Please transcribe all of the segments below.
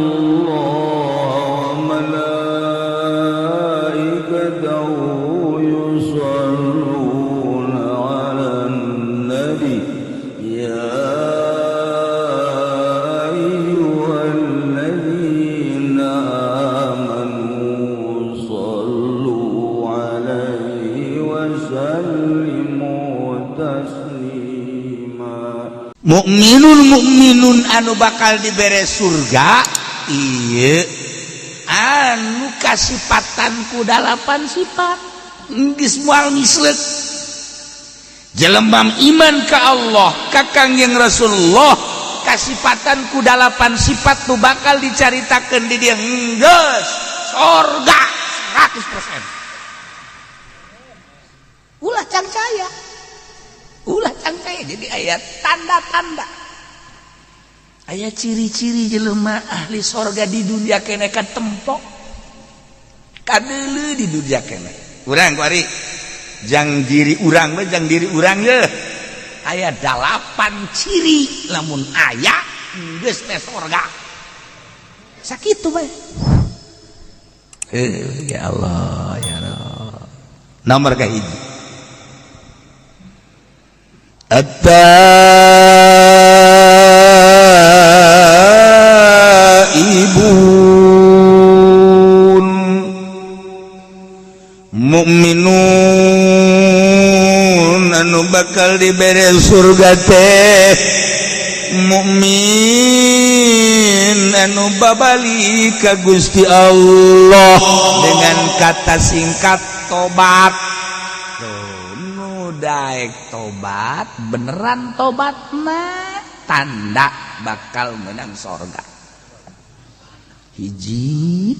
Allah wa malaikatahu yusalluna 'alan nabi ya ayyuhalladzina amanu sallu 'alaihi wa sallimu taslima. Mukminun anu bakal dibere surga ieu anu kasipatan ku 8 sifat geus moal misleuk jelema iman ka Allah ka Kangjeng Rasulullah kasipatan ku 8 sifat tu bakal dicaritakeun di dieu geus surga 100%. Ulah can caya jadi ayat tanda-tanda ayat ciri-ciri jelema ahli sorga di dunia kene katempo kadeuleu di dunia kene urang kuari jang diri urang we jang diri urang ye aya 8 ciri lamun aya geus teh sorga sakitu bae ya Allah ya Allah. Nomor kahiji at-taibun mukminun anu bakal dibere surga teh mukmin anu babalik ka Gusti Allah dengan kata singkat tobat. Daek tobat beneran tobatna tanda bakal menang sorga hiji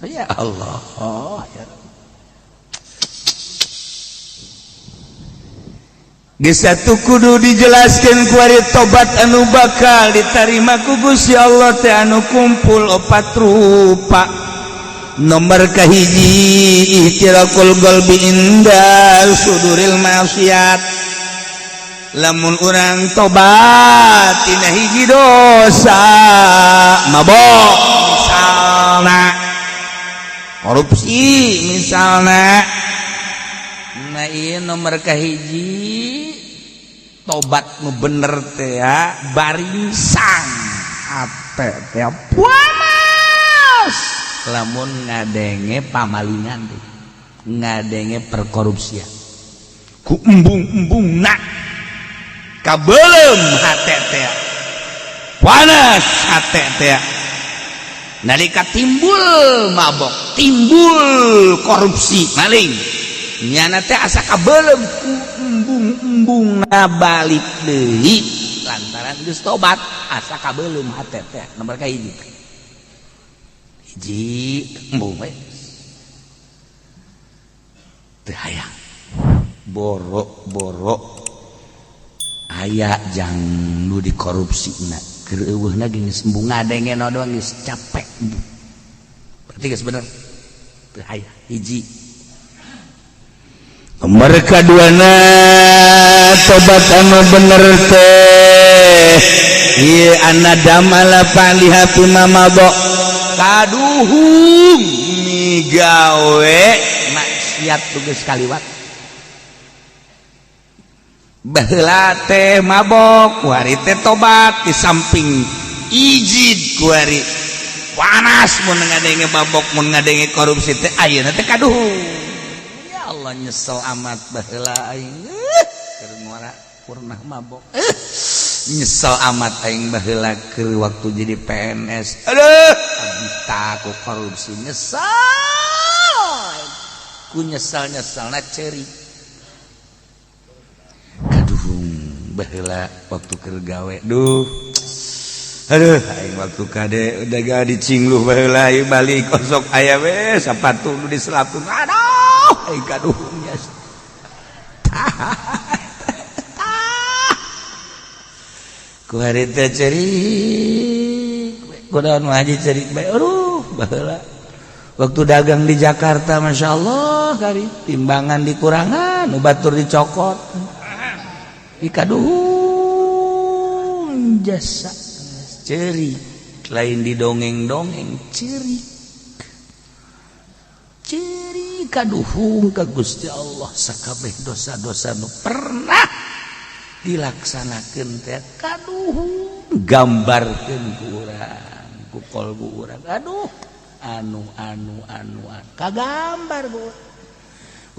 ya Allah ya geus atuh kudu dijelaskeun ku ari tobat anu bakal ditarima ku Gusti Allah teh anu kumpul 4 rupa. Nomor kahiji ihtirakul qalbi inda suduril maksiat lamun urang tobat tina hiji dosa mabok misalna korupsi misalna nah ieu nomor kahiji tobat nu bener teh ya baringsang ate teh puas lamun ngadenge pamalingan deh ngadenge perkorupsian ku embung-embungna kabeulem hate teh panas hate teh nalika timbul mabok timbul korupsi maling nyana teh asa kabeulem ku embung-embungna balik deui lantaran geus tobat asa kabeulem hate teh nomor kahiji embung we teu hayang borok-borok aya jang nu dikorupsina keur eueuhna geus embung ngadenge doang geus capek berarti geus bener teu hayang hiji. Nomor kaduana tobat anu bener teh ieu anadamala paliha pimamabo kaduhung migawe maksiat tugas kaliwat baheula teh mabok kuari teh tobat di samping ijid kuari panas mun ngadenge mabok mun ngadenge korupsi teh ayeuna teh kaduhung ya Allah nyesel amat baheula aing keur ngora purnah mabok nyesel amat aing baheula keur waktu jadi PNS aduh abdi ku korupsi nyesel ku nyesal-nyesalna ceuri kaduhung baheula waktu keur gawe duh aduh aing waktu kade udah gak dicingluh baheula ieu balik kosok aya we sapatu nu diselapkeun aduh aing kaduhung nyesel ku hari teh cerik kunaon mah haji cerik bae aduh baheula waktu dagang di Jakarta Masya Allah kari timbangan dikurangan nu batur dicokot ikaduhung jasa cerik lain di dongeng-dongeng ciri kaduhung ka Gusti Allah sakabeh dosa-dosa nu pernah dilaksanakeun teh kaduhung gambarkeun ku urang ku kolbu urang aduh anu kagambar ku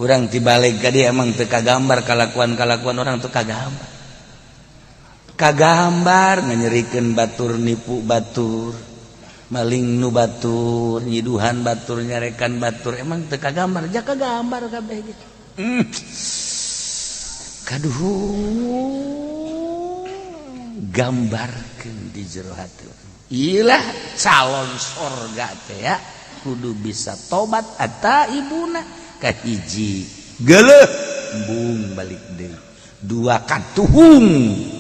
urang tibalik ka dia emang teu kagambar kalakuan orang teu kagambar nganyerikeun batur nipu batur maling nu batur nyiduhan batur nyarekan batur emang teu kagambar ja kagambar kabeh gitu kaduhung gambarkeun di jero hati ilah calon sorga teh ya kudu bisa tobat eta ibuna kahiji geuleuh embung balik deui dua katuhung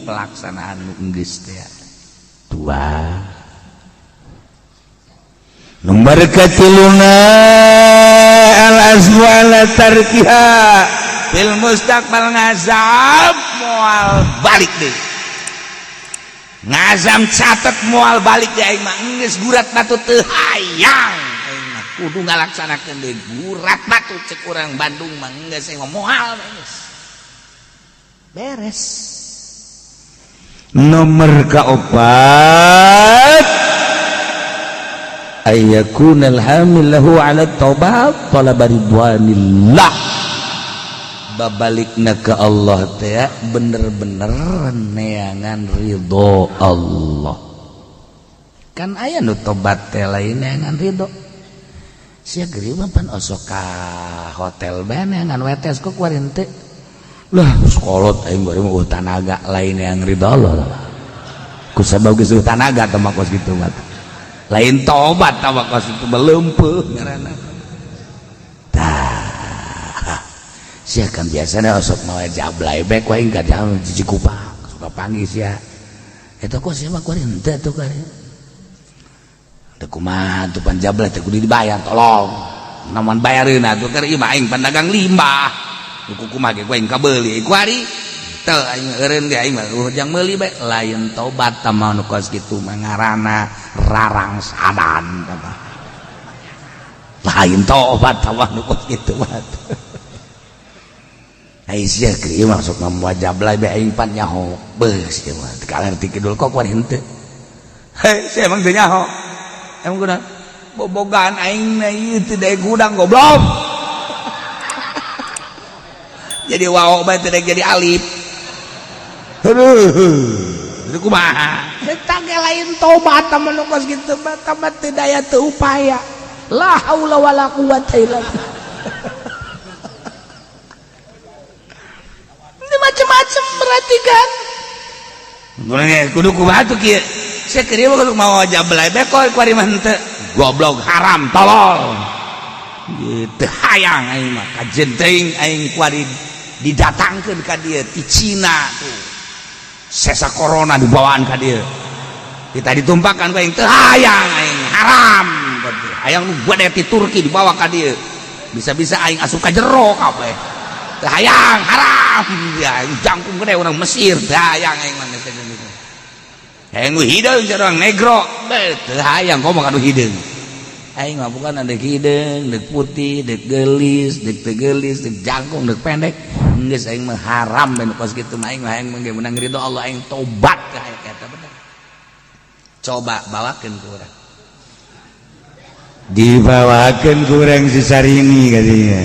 pelaksanaan nu geus teh dua nomor katiluna al-azmu ala tarkiha fil mustaqbal ngazam moal balik deui ngazam catet moal balik deui aing mah geus gurat batu teu hayang aing mah kudu ngalaksanakeun deui gurat batu cek urang Bandung mah geus aing mah moal geus beres nomor kaopat ayyakunal hamil lahu ala taubat talaba ridwanillah babalikna ke Allah teh bener-bener neangan ridho Allah kan aya nu tobat teh lain neangan ridho sia geureum pan osok ka hotel bae neangan wetes kok kuarin teh lah sekolot aing bari mah tanaga lain yang ridho Allah ku sabab geus tanaga teh mah kos kitu mah lain tobat tawa kos itu beleumpeuh ngaranna tah sia kan biasana osok mawa jablay bae ku aing ka jiji kupak suka panggil sia eta kos sia mah kuari henteu atuh kari teu kumaha atuh pan jablay teh kudu dibayar tolong namun bayareun atuh keur ieu mah aing pandagang limbah kumaha ge ku aing kabeuli kuari teu aing eureun ge aing mah jang meuli bae lain tobat tah nu kos kitu mah ngaranna rarang sadan apa lain tobat tawah nu kos kitu mah ai sia kieu masuk na wajab lai be aing pan nyaho beus kieu mah kalian ti kidul kok kuari henteu he sia emang teu nyaho emang kunaon bobogan aing na ieu teu dae gudang goblok jadi wao bae teu jadi alif aduh itu kumaha eta ge lain tobat tah mun kos kitu mah tambah teu daya teu upaya la haula wala quwata illa billah ini macam-macam berarti kan kudu kumaha tuh kieu sia kieu kudu mau jablay bae kok kuari mah henteu goblok haram tolol gitu hayang aing mah kajen teuing aing kuari didatangkeun ka dieu ti Cina tuh sesa corona dibawaan ka dieu kita ditumpahkan ka aing teu hayang aing haram hayang nu gede ti Turki dibawa ka dieu bisa-bisa aing asup ka jero kabeh teu hayang haram ya jangkung gede urang Mesir teu hayang aing mah gitu hayang nu hideung urang negro teu hayang komo ka nu hideung aing mah bukan ada hideung deuk putih deuk geulis deuk teu geulis deuk jangkung deuk pendek geus aing mah haram ben kos kitu mah aing mah ge menang ridho Allah aing tobat ka eta bener coba bawakeun ku urang dibawakeun ku urang si Sarini kadinya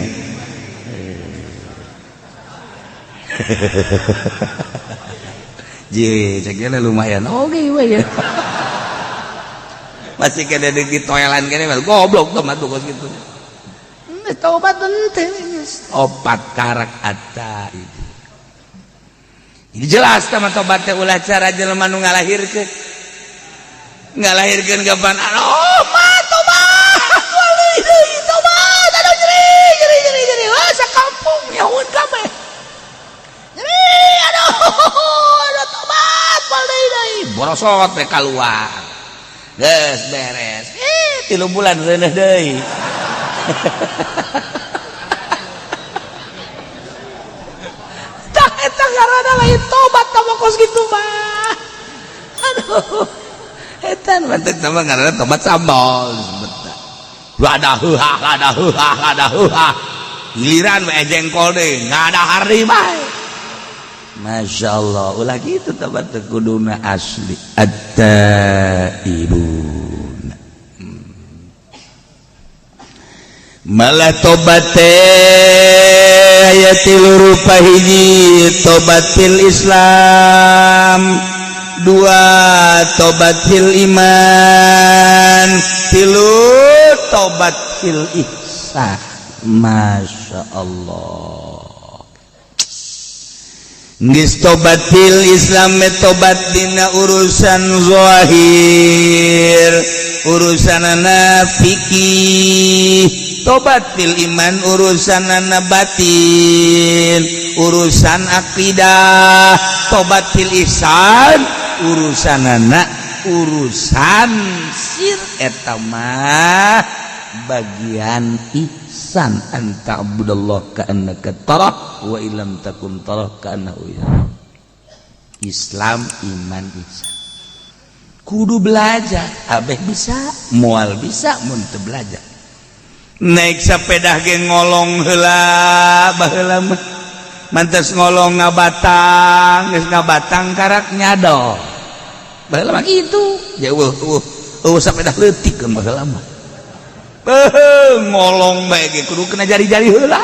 ji ceknya lumayan oke we ya masih kena di toilan kene goblok tuh mah tuh kos kitu tobat teu opat karak atta itu ini jelas sama tobat teh ulah cara jelema nu ngalahirkeun kapan oh mah tobat wali deui tobat aduh jeri wah sakampung nyahoeun kabeh jeri aduh tobat wali deui borosot teh kaluar geus beres 3 bulan reuneuh deui eta ngaranna lain tobat tah kos kitu mah aduh etan mantek sama ngaranna tobat sambal sebetna lada heuhah giliran we jengkol deui ngadahar bae masyaallah ulah kitu tobat teh kuduna asli at-taibun malah tobat teh aya tilu rupa hiji tobat fil Islam dua tobat fil iman tilu tobat fil ihsan masya Allah geus tobat fil Islam tobat dina urusan zahir urusanana fikih tobat fil iman urusanana batin urusan akidah tobat fil ihsan urusanana urusan sir eta mah bagian ihsan anta abudallah ka'annaka tarah wa illam takun tarah ka'annahu yarah Islam iman ihsan kudu belajar abeh bisa moal bisa mun teu belajar naik sepeda ge ngolong heula baheula mah mantes ngolong ngabatang geus ngabatang karak nyado baheula mah kitu ya sepeda leutik kan baheula mah ngolong bae ge kudu kena jari-jari heula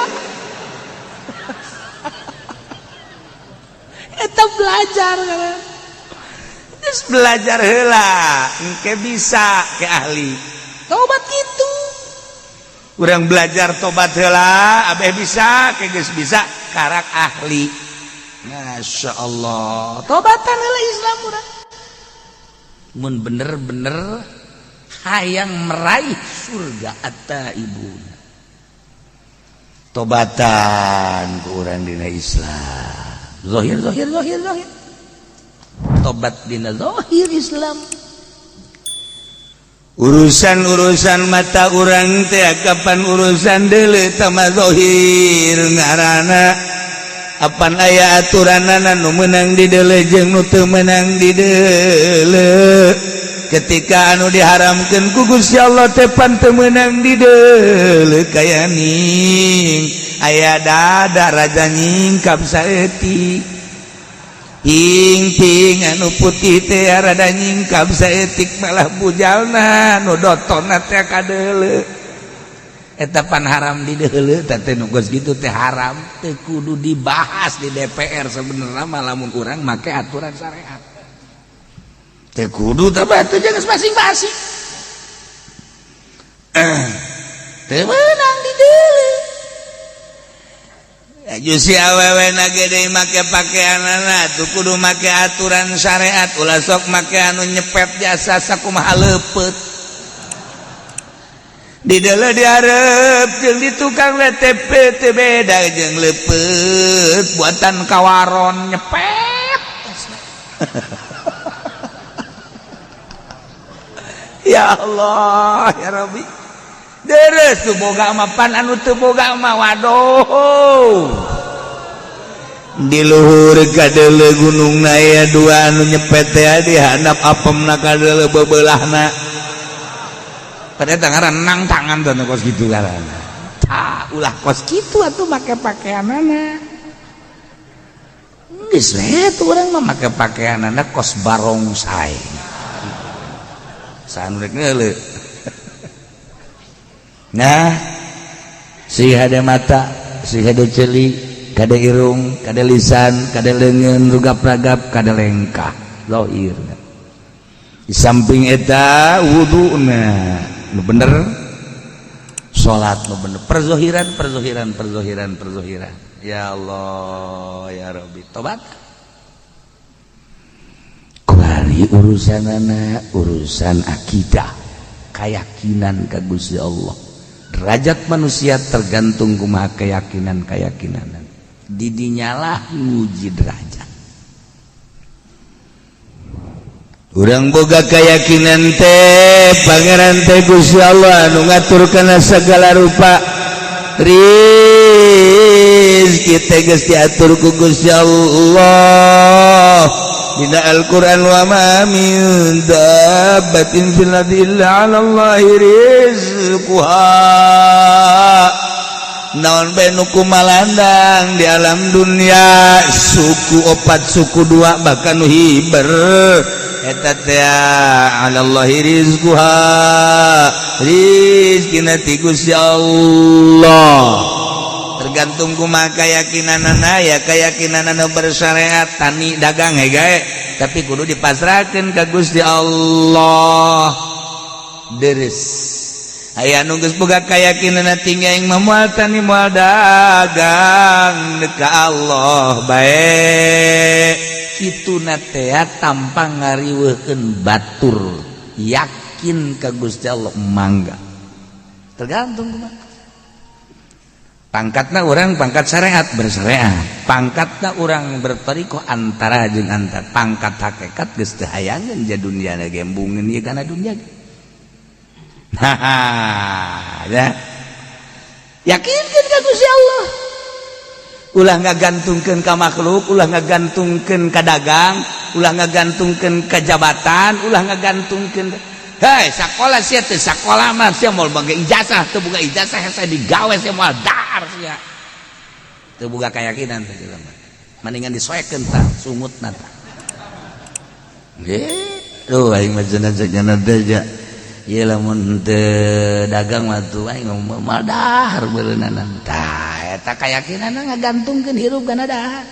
eta belajar kan geus belajar heula engke bisa ke ahli tobat kitu urang belajar tobat heula abeh bisa ke geus bisa karak ahli masyaallah tobatan heula Islam urang mun bener-bener hayang meraih surga at-taibun tobatan ku urang dina Islam zahir tobat dina zahir Islam urusan-urusan mata urang teh kapan urusan deuleu tama zahir ngaranna apan aya aturanana nu meunang di deuleu jeung nu teu meunang di deuleu ketika anu diharamkeun ku Gusti Allah teh pan teu meunang di deuleu kaya ning aya dada raja nyingkap saeutik ping anu putih teh rada nyingkap saeutik malah bujalna nu dotonna teh kadeuleu eta pan haram di deuleu teh nu geus kitu teh haram teh kudu dibahas di DPR sabenerna mah lamun urang make aturan syariat teh kudu teh batu jeung masing-masing teu meunang di deuleu jusi awewe nage make pakaianana tuh kudu make aturan syariat ulah sok make anu nyepet jasa sakumaha leupeut di deuleu dihareup jeung di tukang WTP teh beda jeung leupeut buatan kawaron nyepet ya Allah ya Rabbi deres tuh boga mah pan anu teu boga mah waduh di luhur kadeuleu gunungna aya dua anu nyepet teh di handap apemna kadeuleu bebeulahna pada ngaran tangan teh kos kitu ngaranna ulah kos kitu atuh make pakaianana geus we tuh urang mah make pakaianana kos barongsai sanu rek ngeuleuh. Nah, si hade mata, si hade celi, kade irung, kade lisan, kade leungeun, rugap-ragap, kade lengkah, zahir. Di samping eta wuduna, nu bener, salat nu bener, perzohiran. Ya Allah, ya Rabbi, tobat. Kuari urusanana, urusan akidah, keyakinan ka Gusti Allah. Derajat manusia tergantung kumaha keyakinan didinyalah nguji derajat urang boga keyakinan teh pangeran teh Gusti Allah anu ngatur kana segala rupa rizki teh geus diatur ku Gusti Allah dina Al-Qur'an wa ma min dabbatin fil ardi illa 'ala Allahi rizquha naon bae nu kumalandang di alam dunia suku opat suku dua bahkan nu hiber eta teh 'ala Allahi rizquha rizqina ti Gusti Allah tergantung kumaha kayakinanana ya kayakinanana bersyariat tani dagang gae tapi kudu dipasrahkeun ka Gusti Allah deres aya nu geus boga kayakinanana tinggi aing moal tani moal dagang ka Allah bae kituna teh tanpa ngariweukeun batur yakin ka Gusti Allah mangga tergantung kumaha pangkatna orang pangkat syariat bersyariat pangkatna orang bertarikoh antara jeung antar pangkat hakikat geus teu hayangeun ja dunia na gembungin ieu kana dunia ya yakinkeun ka Gusti Allah ulah ngagantungkeun ka makhluk ulah ngagantungkeun ka dagang ulah ngagantungkeun ka jabatan ulah ngagantungkeun hei sakola sia teu sakola mah sia moal boga ijazah teu boga ijazah hese digawe sia moal dar sia teu boga keyakinan teh jelema mendingan disoekeun tah sumutna tah tuh aing mah cenah teh ja ieu lamun teu dagang mah tuh aing moal dahar beuleunan tah eta keyakinanna ngagantungkeun hirup kana dahar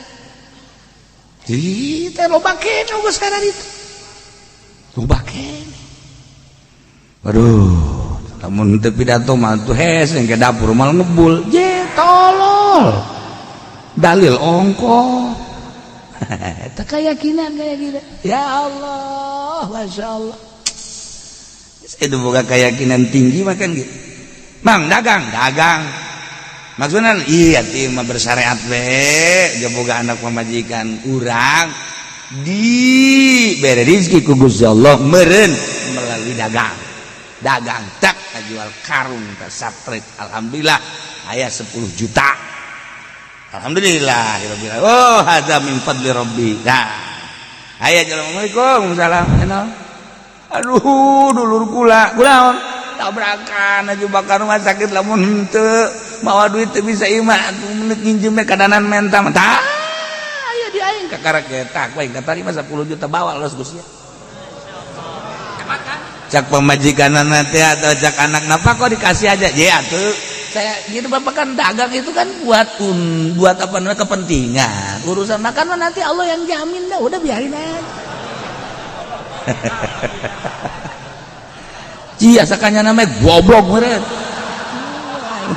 di teh loba keneh geus kana ditu loba keneh. Aduh, namun teu pidato mah tuh hese ke dapur mal ngebul. Je tolol. Dalil ongko. Eta keyakinan kayak gitu. Ya Allah, masyaallah. Itu boga keyakinan tinggi makan gitu. Mang dagang. Maksudna iya ti mah bersyariat we, ge boga anak pamajikan urang dibere rezeki ku Gusti Allah meureun melalui dagang tak jual karung tak sapret alhamdulillah aya 10 juta alhamdulillah oh hadza min fadli rabbi nah aya assalamualaikum salam aduh dulur kula kunaon tabrakan aju bakar rumah sakit lamun henteu mawa duit teu bisa imah menit nginjem kadanan menta tah aya di aing kakarek eta we katarima 10 juta bawa los Gusti cak pemajikanana teh atau cak anak napa kok dikasih aja ya atuh saya gitu bapak kan dagang itu kan buat apa namanya kepentingan urusan makan mah nanti Allah yang jamin dah udah biarin aja cia sakanya namanya goblok meureun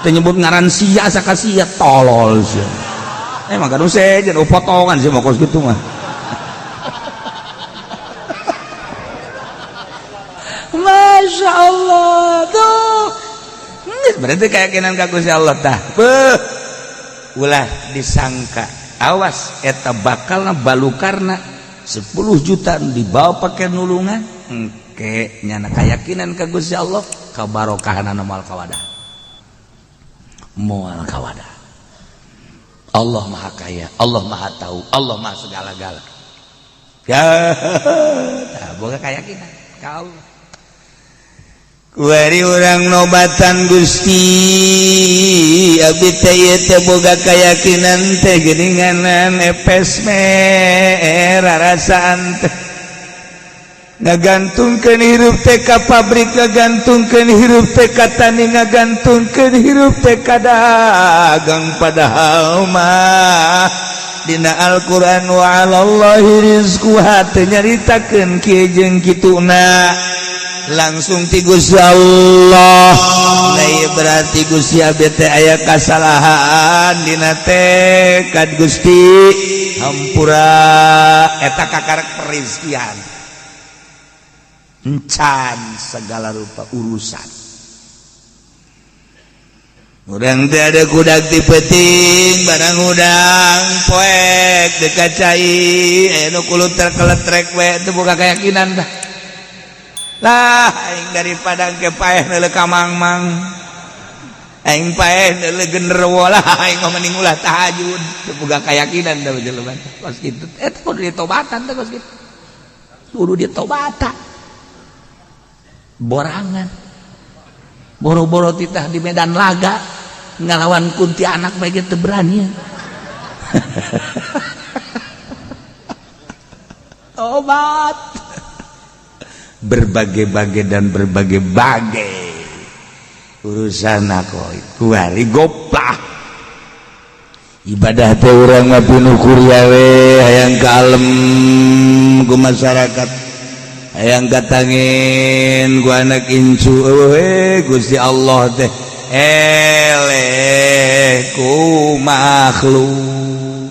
teu nyebut ngaran sia saka sia tolol sia emang kan sejen potongan sih mah kos kitu mah Masya Allah tuh berarti keyakinan ka Gusti Allah tah ulah disangka awas eta bakalna balukarna 10 juta dibawa pakai nulungan engke nyana keyakinan ka Gusti Allah kabarokahna moal kawadah Allah maha kaya Allah maha tahu Allah maha segala-gala ya tah boga keyakinan ka Allah kuari urang nobatan Gusti abdi teh ieu teh boga kayakinan teh geuninganan epes rarasaan teh ngagantungkeun hirup teh ka pabrik ngagantungkeun hirup teh ka tani ngagantungkeun hirup teh ka dagang padahal mah dina Al-Qur'an wa 'alallahi rizquha teh nyaritakeun kieu jeung kituna langsung ti Gusti Allah lain berarti Gusti abdi teh aya kasalahan dina teh ka Gusti hampura eta kakarek perizkian encan segala rupa urusan urang teh ada kudak ti peuting barang udang poek dekat cai anu kulut terkeletrek we teu boga keyakinan tah lah aing daripada ke paeh neuleuh ka mangmang aing paeh neuleuh genderuwo lah aing mah mending ulah tahajud teu boga keyakinan da jelema kos kitu eta kudu ditobatan teh kos kitu kudu ditobatan borangan boro-boro titah di medan laga ngalawan kuntilanak bae teu berani obat berbagai-bagai dan berbagai-bagai urusan aku kuari goplah ibadah teh urang mah pinuh kuria we hayang kalem ku masyarakat hayang katangin ku anak incu we Gusti Allah teh eleh ku makhluk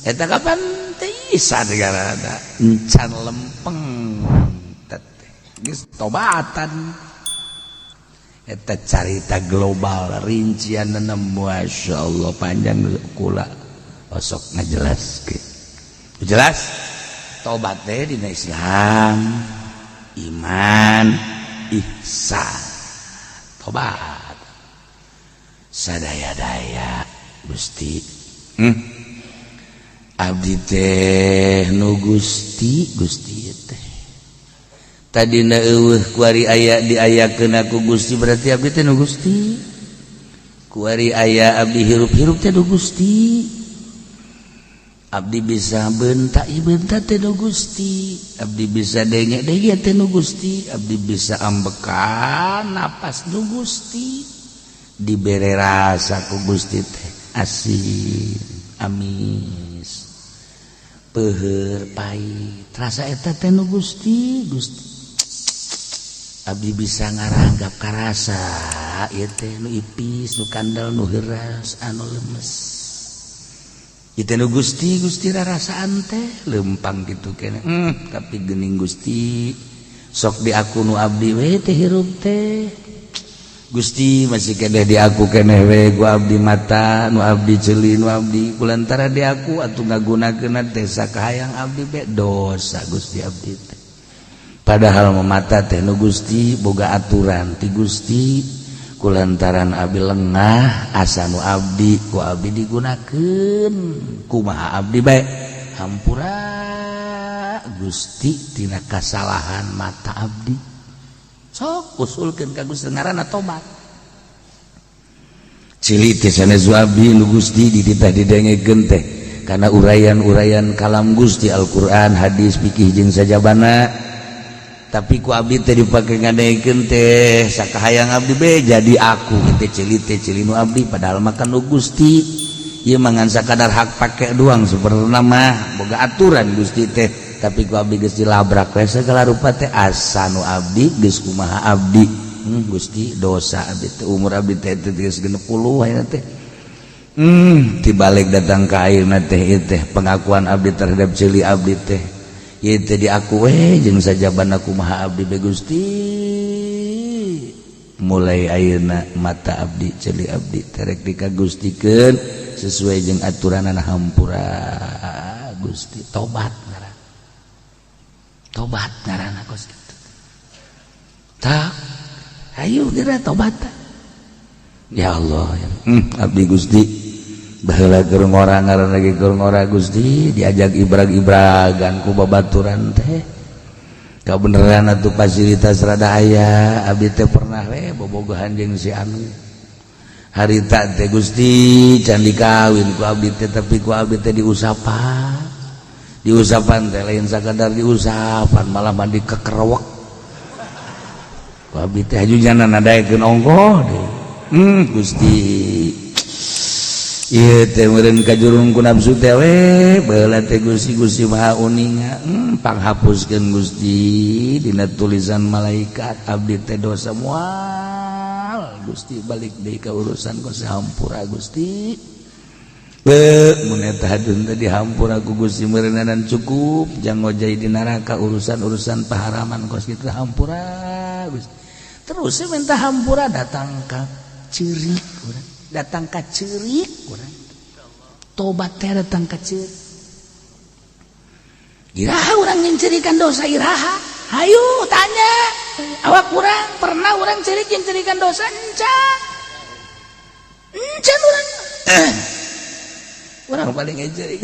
eta kapan teh isa negara encan lempeng geus tobatan eta carita global rincianna masyaallah panjang kula osok ngajelaskeun jelas tobat teh dina Islam iman ihsan tobat sadaya-daya Gusti abdi teh nu Gusti teh tadina eueuh kuari aya diayakeun aku Gusti berarti abdi teh nu Gusti kuari aya abdi hirup-hirup teh nu Gusti abdi bisa bentak ieu bentak teh nu Gusti abdi bisa denge-denge teh nu Gusti abdi bisa ambekan napas nu Gusti dibere rasa ku Gusti teh asin amis peuheur pait rasa eta teh nu Gusti abdi bisa ngaranggap ka rasa ieu teh nu ipis nu kandel nu heuras anu lemes ieu teh nu Gusti rarasaan teh lempang kitu keneh tapi geuning Gusti sok di aku nu abdi we teh hirup teh Gusti masih keneh di aku keneh we gua abdi mata nu abdi ceuli nu abdi kulantara di aku atuh ngagunakeun teh sakahayang abdi be dosa Gusti abdi teh padahal mata teh nu Gusti boga aturan ti Gusti kulantaran abdi lengah asa nu abdi ku abdi digunakeun kumaha abdi bae hampura Gusti tina kasalahan mata abdi sok usulkeun ka Gusti ngaranna tobat cilik teh sanes abdi nu Gusti dititah didengekeun teh kana urayan-urayan kalam Gusti Al-Qur'an hadis fikih jeung sajabana tapi ku abdi teh dipake ngadengekeun teh sakahayang abdi be jadi aku teh cili nu abdi padahal makan nu Gusti ieu mangan sakadar hak pake doang saperna mah boga aturan Gusti teh tapi ku abdi geus dilabrak we segala rupa teh asa nu abdi geus kumaha abdi Gusti dosa abdi teh umur abdi teh geus 60 ayeuna teh tibalik datang ka ayeuna teh ieu teh pengakuan abdi terhadap cili abdi teh ieu teh di aku we jeung sajabana kumaha abdi be Gusti mulai ayeuna mata abdi celi abdi terek dikagustikeun sesuai jeung aturanana hampura Gusti tobat ngaranna kos kitu tak ayo geura tobat ya Allah abdi Gusti baheula keur ngora ngaranna ge keur ngora Gusti diajak ibrag-ibragan ku babaturan teh kabeneran atuh fasilitas rada aya abdi teh pernah we bobogohan jeung si anu harita teh Gusti can dikawin ku abdi teh tapi ku abdi teh diusapan teh lain sakadar diusapan malah mandi kekerewek ku abdi teh hajujanna nadaekeun ongkoh deui Gusti ieu teh meureun kajurung ku nafsu teh we baheula teh Gusti Maha Uninga panghapuskeun Gusti dina tulisan malaikat abdi teh dosa moal Gusti balik deui ka urusan ku sahampura Gusti mun eta hadun teh dihampura ku Gusti meureunana cukup jang ngojai di neraka urusan-urusan paharaman kos kitu hampura Gusti terus minta hampura datang ka ceurik urang datang ka ceurik urang tobat teh datang ka ceurik iraha urang nyeurikan dosa iraha hayu tanya awak urang pernah urang ceurik yang ceurikan dosa encan urang urang paling ngejeurik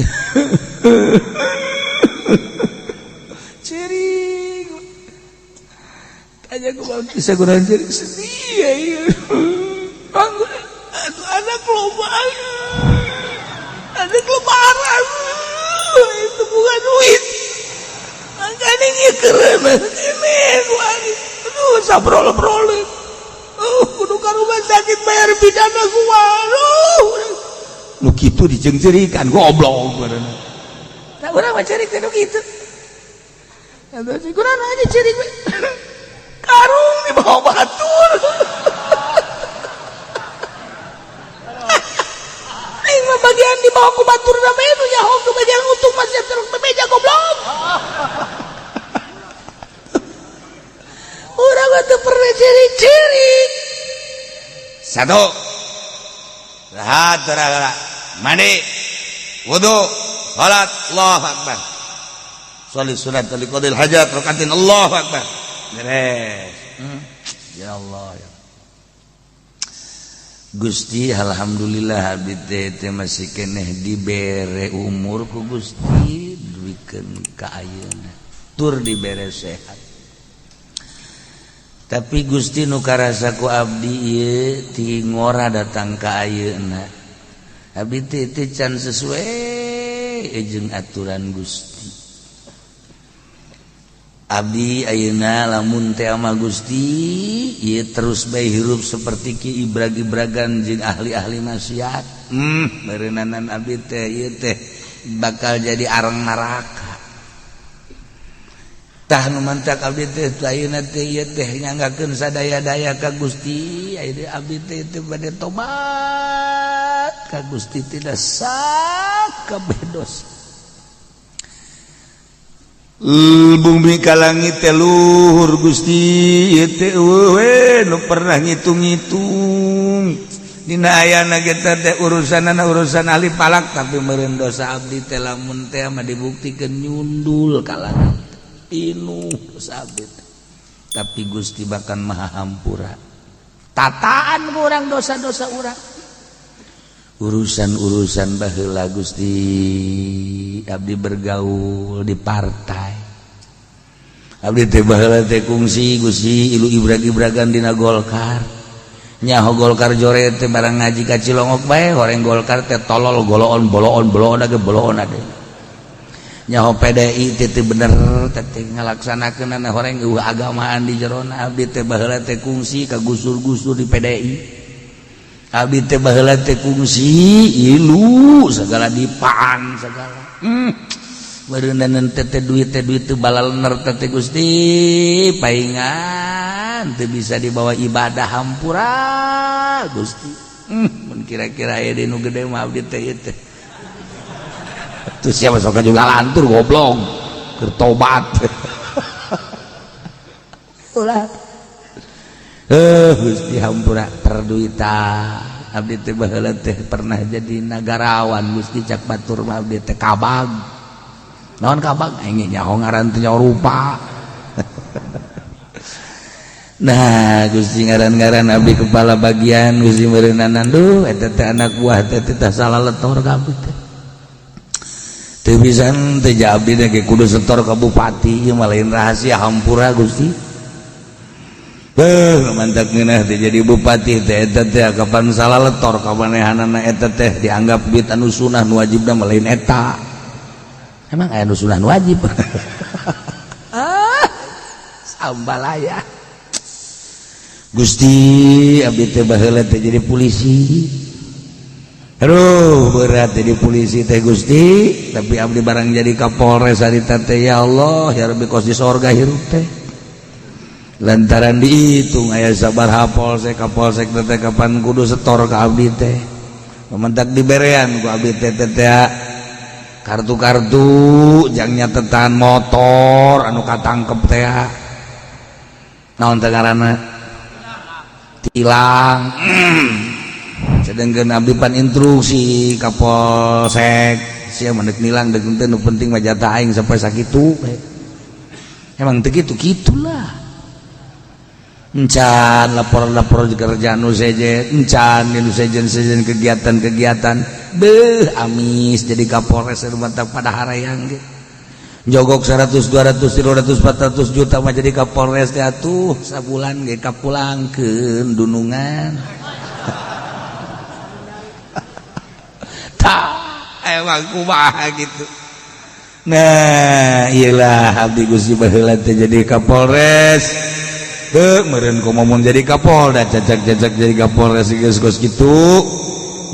aja ku bisa kurang jadi sedih ya. Anak kelomaan, anak lebaran, itu bukan duit. Makanya ini keren, ini aduh sabrol-brol. Kudu ka rumah sakit bayar pidana gua. Nu kitu dijengcerikan goblok badanna. Nah, urang mah cerik teh nu kitu. Eta si kurang aja cerik. Karung di bawah batur. Aing mah bagian di bawah ku batur na mah nu nyaho ke bagian utuh mah sia terus meja goblok. Urang mah teu pernah cerik-cerik. Satu. Rahat saudara. Mandi. Wudu. Salat. Allahu Akbar. Sholli sunat li qadil hajat rakatin Allahu Akbar. Beres. Ya Allah ya. Gusti alhamdulillah abdi teh masih keneh dibere umur ku Gusti duikeun ka ayeuna. Tur dibere sehat. Tapi Gusti nu karasa ku abdi ieu ti ngora datang ka ayeuna. Abdi teh can sesuai jeung aturan Gusti. Abdi ayeuna lamun teh ama Gusti ieu terus bae hirup seperti ki ibrag-ibragan jeung ahli-ahli maksiat. Beureunanan abdi teh ieu teh bakal jadi areng neraka. Tah nu mantak abdi teh ayeuna teh ieu teh nyanggakeun sadaya-daya ka Gusti, ayeuna abdi teh teu bade tobat ka Gusti tidak sakabeh dosa. Bumi ka langit teh luhur Gusti, ieu teh we nu pernah ngitung-ngitung. Dina ayana kita teh urusanana urusan ahli palak tapi meureun dosa abdi teh lamun teh mah dibuktikeun nyundul ka langit. Pinuh dosa abdi. Tapi Gusti bahkan Maha Hampura. Tataan urang dosa-dosa urang. Urusan-urusan baheula Gusti abdi bergaul di partai. Abdi teh baheula teh kungsi Gusti ilu ibrag-ibragan dina Golkar. Nyaho Golkar jore teh barang ngaji ka Cilongok bae horeng Golkar teh tolol goloon boloon age boloon ade. Nyaho PDI teh bener teh ngalaksanakeun horeng eueuh agamaan di jerona. Abdi teh baheula teh kungsi ka gusur-gusur di PDI. Abdi teh baheula teh kungsi ilu segala dipaan segala. Beureunanan teh duit teh balalener teh Gusti paingan teu bisa dibawa ibadah hampura Gusti. Mun kira-kira aya di nu gede mah abdi teh ieu teh. Tuh siapa sok juga lantur goblok keur tobat. Ulah. Gusti hampura perduita. Abdi teh baheula teh pernah jadi nagarawan Gusti cak batur mah abdi teh kabag. Naon kabag aing nyaho ngaran teh rupa. Nah, Gusti ngaran-ngaran abdi kepala bagian Gusti meureunana duh eta teh anak buah teh tah salah letor ka abdi teh. Teu pisan teh abdi teh kudu setor ka bupati ieu mah lain rahasia hampura Gusti. Mantak ngeunah teh jadi bupati teh eta teh kapan salah letor ka manehanana eta teh dianggap bid anu sunah nu wajibna mah lain eta. Emang aya nu sunah nu wajib. Sambalaya. Gusti abdi teh baheula teh jadi polisi. Aduh berat jadi polisi teh Gusti, tapi abdi barang jadi Kapolres harita teh ya Allah, ya Rabbi kos di sorga hirup teh. Lantaran dihitung aya sabaraha polsek kapolsek teh kapan kudu setor ka abdi teh. Mementak diberean ku abdi teh kartu-kartu jang nyatetan motor anu katangkep teh. Naon teh ngaranna? Tilang. Sedangkan abdi pan instruksi kapolsek sia mendek nilang deuk teh nu penting mah jatah aing sampai sakitu. Emang teu kitu-kitulah. Encan lapor-lapor kerjaan nu sejen, encan nu sejen kegiatan-kegiatan. Beuh amis jadi kapolres mantap pada harayang ge. jogok 100 200 300 400 juta mah jadi Kapolres teh atuh sabulan ge kapulangkeun dunungan. Tah emang kumaha gitu. Nah iyalah abdi Gusti baheula teh jadi Kapolres teu meureun kumaha jadi Kapolda cacak-cacak jadi Kapolres geus kitu.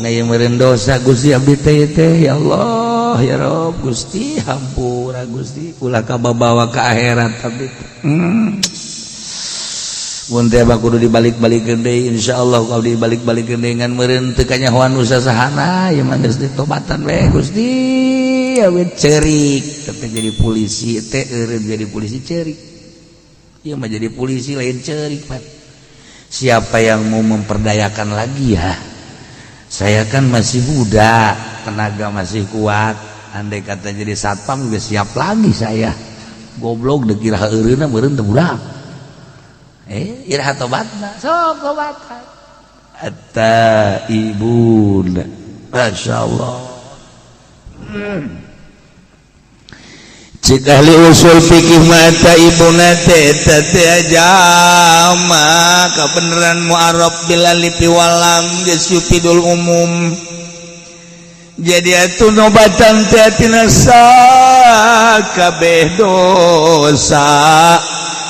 Nah ieu meureun dosa Gusti abdi teh ya Allah ya Rob Gusti hampura Gusti ulah kabawa ka akhirat abdi. Mun teh kudu dibalik-balikeun deui insyaallah kalau dibalik-balikeun deui ngan meureun teu kanyahoan usahana ieu mah geus ditobatan we Gusti awet ceurik teh jadi polisi teh eureun jadi polisi ceurik. Ieu mah jadi polisi lain ceurik Pak. Siapa yang mau memperdayakan lagi ya? Saya kan masih muda, tenaga masih kuat. Andai kata jadi satpam juga siap lagi saya. Goblok dikira eureunna meureun teu budak. Iraha tobatna, sok tobatna. At-taibun. Masyaallah. Cik ahli usul fikih mata ibuna teh ajama kebenaran mu'arab bil alif wal lam geus yufidul umum. Jadi atuh nobatan teh tina sakabeh dosa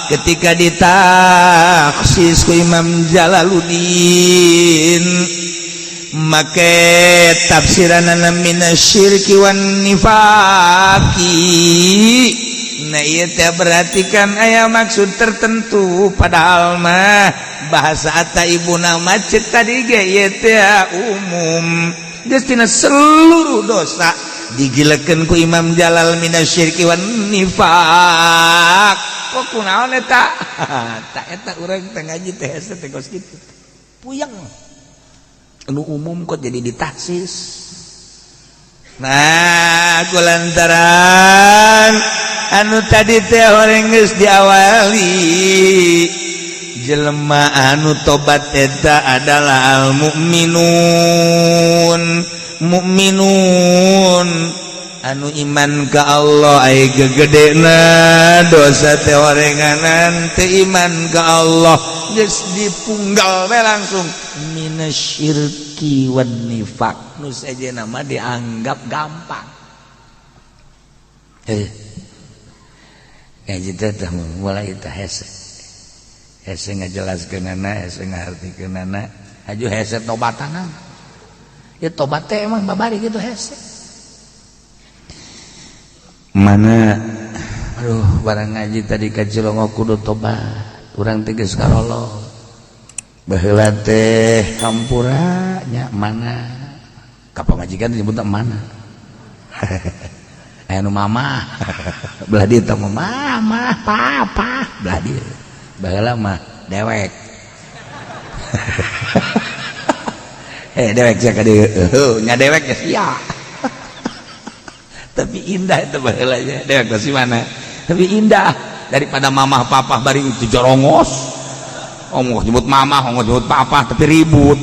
ketika ditaksis ku Imam Jalaluddin make tafsiranana minasyirki wan nifaqi. Nah ieu teh berartikan aya maksud tertentu padahal mah bahasa ataibuna macet tadi ge ieu teh umum geus tina seluruh dosa digilekeun ku Imam Jalal minasyirki wan nifaq. Kok kunaon eta? Tah eta urang teh ngaji teh hese teh geus kitu. Puyeng. Anu umum kok jadi ditahsis. Nah kulantaran anu tadi teh horeng geus diawali jelema anu tobat eta adalah al mu'minun anu iman ka Allah aya gegedena dosa teh horenganan teu iman ka Allah geus dipunggal we langsung minasyirki wan nifaq nu sajena mah dianggap gampang. Ya teh mulai teh hese ngajelaskeunana hese ngahartikeunana aju hese tobatanan ya tobat teh emang babari gitu hese mana aduh barang ngaji tadi ka Cilongok kudu tobat urang teh geus karolo baheula teh hampura nya mana ka pamajikan disebutna mana aya nu mama belah dieu teh mama papa belah dieu baheula mah dewek dewek sia ka dieu nya dewek ya sia tapi indah itu baheula nya dewek si mana tapi indah daripada mamah papa bari itu jorongos ongos nyebut mamah ongos nyebut papa tapi ribut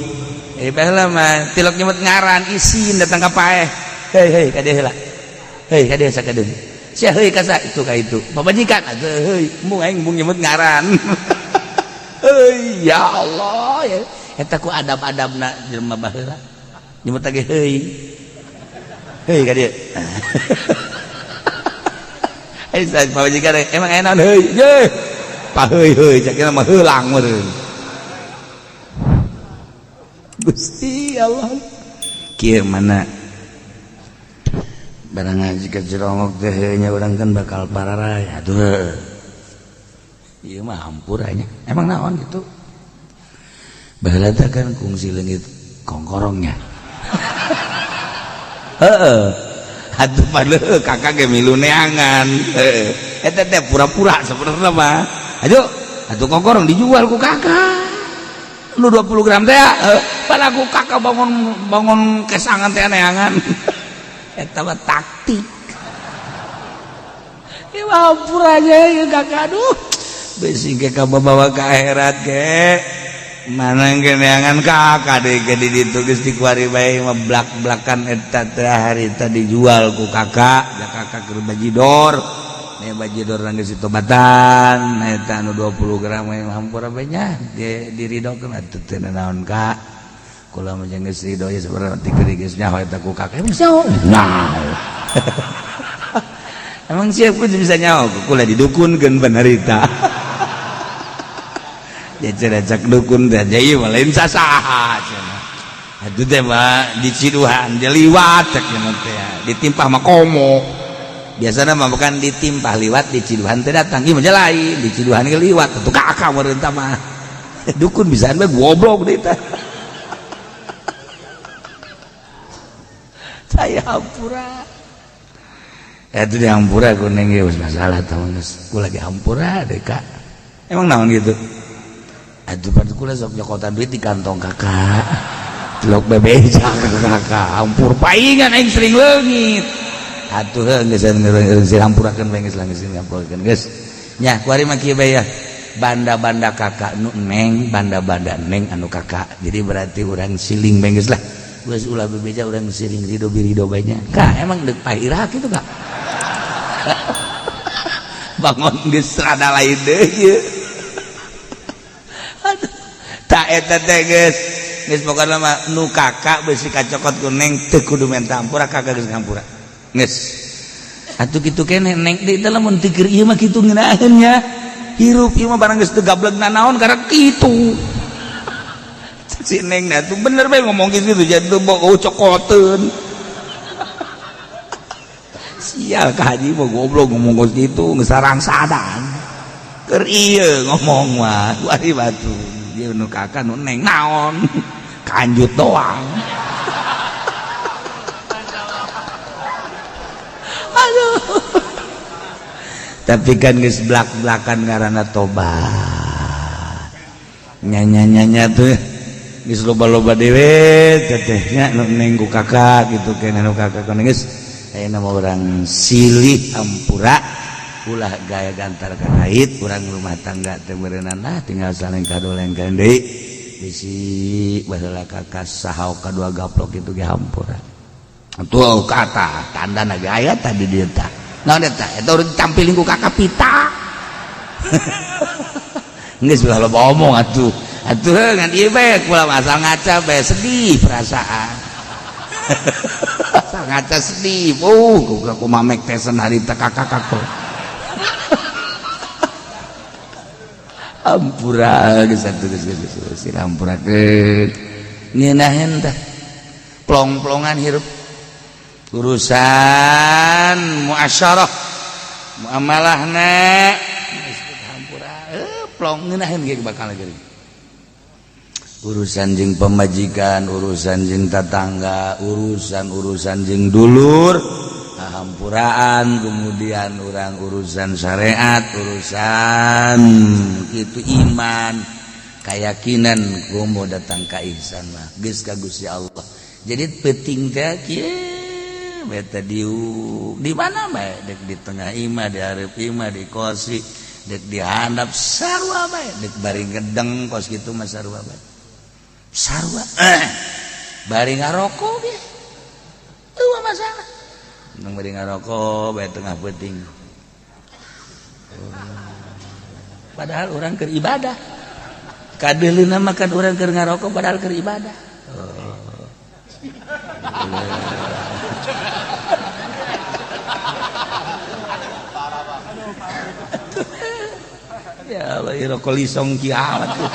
baheula mah tilok nyebut ngaran isin datang ka paeh hei ka dieu heula hei ka dieu sakadeu sia heuy ka itu ka itu pamajikan atuh heuy embung aing embung nyebut ngaran heuy ya Allah ya eta ku adab-adabna jelema baheula nyebut lagi heuy heuy ka dieu ai sa pamajikan emang enak heuy ye pa heuy cakina mah heulang meureun Gusti Allah kieu mana barang ngaji ka Cilongok teh nya urang kan bakal pararay aduh ieu mah hampura nya emang naon gitu baheula teh kan kungsi leungit kongkorongnya heeh atuh padahal kakak ge milu neangan heeh eta teh pura-pura sebenarnya mah atuh kongkorong dijual ku kakak nu 20 gram teh pada ku kakak bangun kesangan teh neangan eta mah taktik ieu mah puranya ieu kakak aduh besi ge ka bawa ka akhirat ge mana geneangan kakak deui ge di ditu geus dikuari bae mah blak-blakan eta teh hari tadi dijual ku kakak da kakak keur bajidor bajidor geus tobatan eta anu 20 gram hampura bae nya diridokeun atuh teu naon ka kula mah jeung geus ridho ya sabarang ti geus nyaho eta ku kakek nah emang siap ku bisa nyaho kula didukunkeun bener eta ya ceracak dukun teh jadi lain sasaha cenah atuh teh mah di Ciduhan dia liwat cek teh ditimpah mah komo biasanya mah bukan ditimpah liwat di Ciduhan teh datang ieu mah lain di Ciduhan ge liwat atuh kakak meureun tah mah dukun bisaan mah goblok deui teh saya hampura itu di hampura ku neng geus masalah tah geus ku lagi hampura deh kak emang naon gitu atuh padu kula sok nyokotan duit di kantong kakak telok bebeja kakak hampur paingan aing sering leungit atuh geus geus hampurakeun bae geus geus hampurakeun geus nya kuari mah kieu bae ya banda-banda kakak nu neng banda-banda neng anu kakak jadi berarti urang siling bae geus lah geus ulah bebeja urang siling ridho birido bae nya kak emang deuk pairah kitu kak bangun geus rada lain deui ieu tak eta teh geus pokona mah nu kakak beusi kacokot ku neng teu kudu minta hampura kakak geus ngampura geus atuh kitu keneh neng deui teh lamun teu keur ieu mah kitu ngeunaheun nya hirup ieu mah barang geus teu gablegna naon karena kitu si neng na tuh bener bae ngomong gitu jadi tuh bawa cokoteun sial ka haji mah goblok ngomong gitu geus sarang sadan keur ieu ngomong mah wari batu ieu nu kakak nu neng naon kanjut doang aduh tapi kan geus blak-blakan ngaranna tobat nyanya tuh geus loba-loba dewe tetehnya nu neng ku kakak gitu keneh nu kakak kan geus ayeuna mah urang silih hampura ulah gaya gantar kakait urang rumah tangga teh beureunan tinggal saling kadolengkeun deui bisi baheula kakak sahau kadua gaplok itu ge hampura atuh kata tandana ge aya tadi dieu tah naon eta urang ditampilin ku kakak pita geus ulah loba omong atuh ngan ieu bae kula asal ngaca bae sedih perasaan asal ngaca sedih ku mamek tesen harita kakak-kakak hampura geus atuh geus hampurakeun ngeunaheun tah plong-plongan hirup urusan muasyarah muamalahna hampura plong ngeunaheun ge bakal geuning urusan jeung pemajikan urusan jeung tetangga urusan jeung dulur hampuraan kemudian orang urusan syariat urusan kitu iman keyakinan kumo datang ka ihsan mah geus ka Gusti Allah jadi penting teh kieu beta diu di mana bae dek di tengah imah di hareup imah di kosi dek di handap sarua bae dek bari ngedeng kos kitu mah sarua bae sarua bari ngaroko ge teu masalah nang bari ngaroko bae tengah peuting padahal orang keur ibadah kadeulina mah kan urang keur ngaroko padahal keur ibadah ya Allah rokok lisong kiamat tuh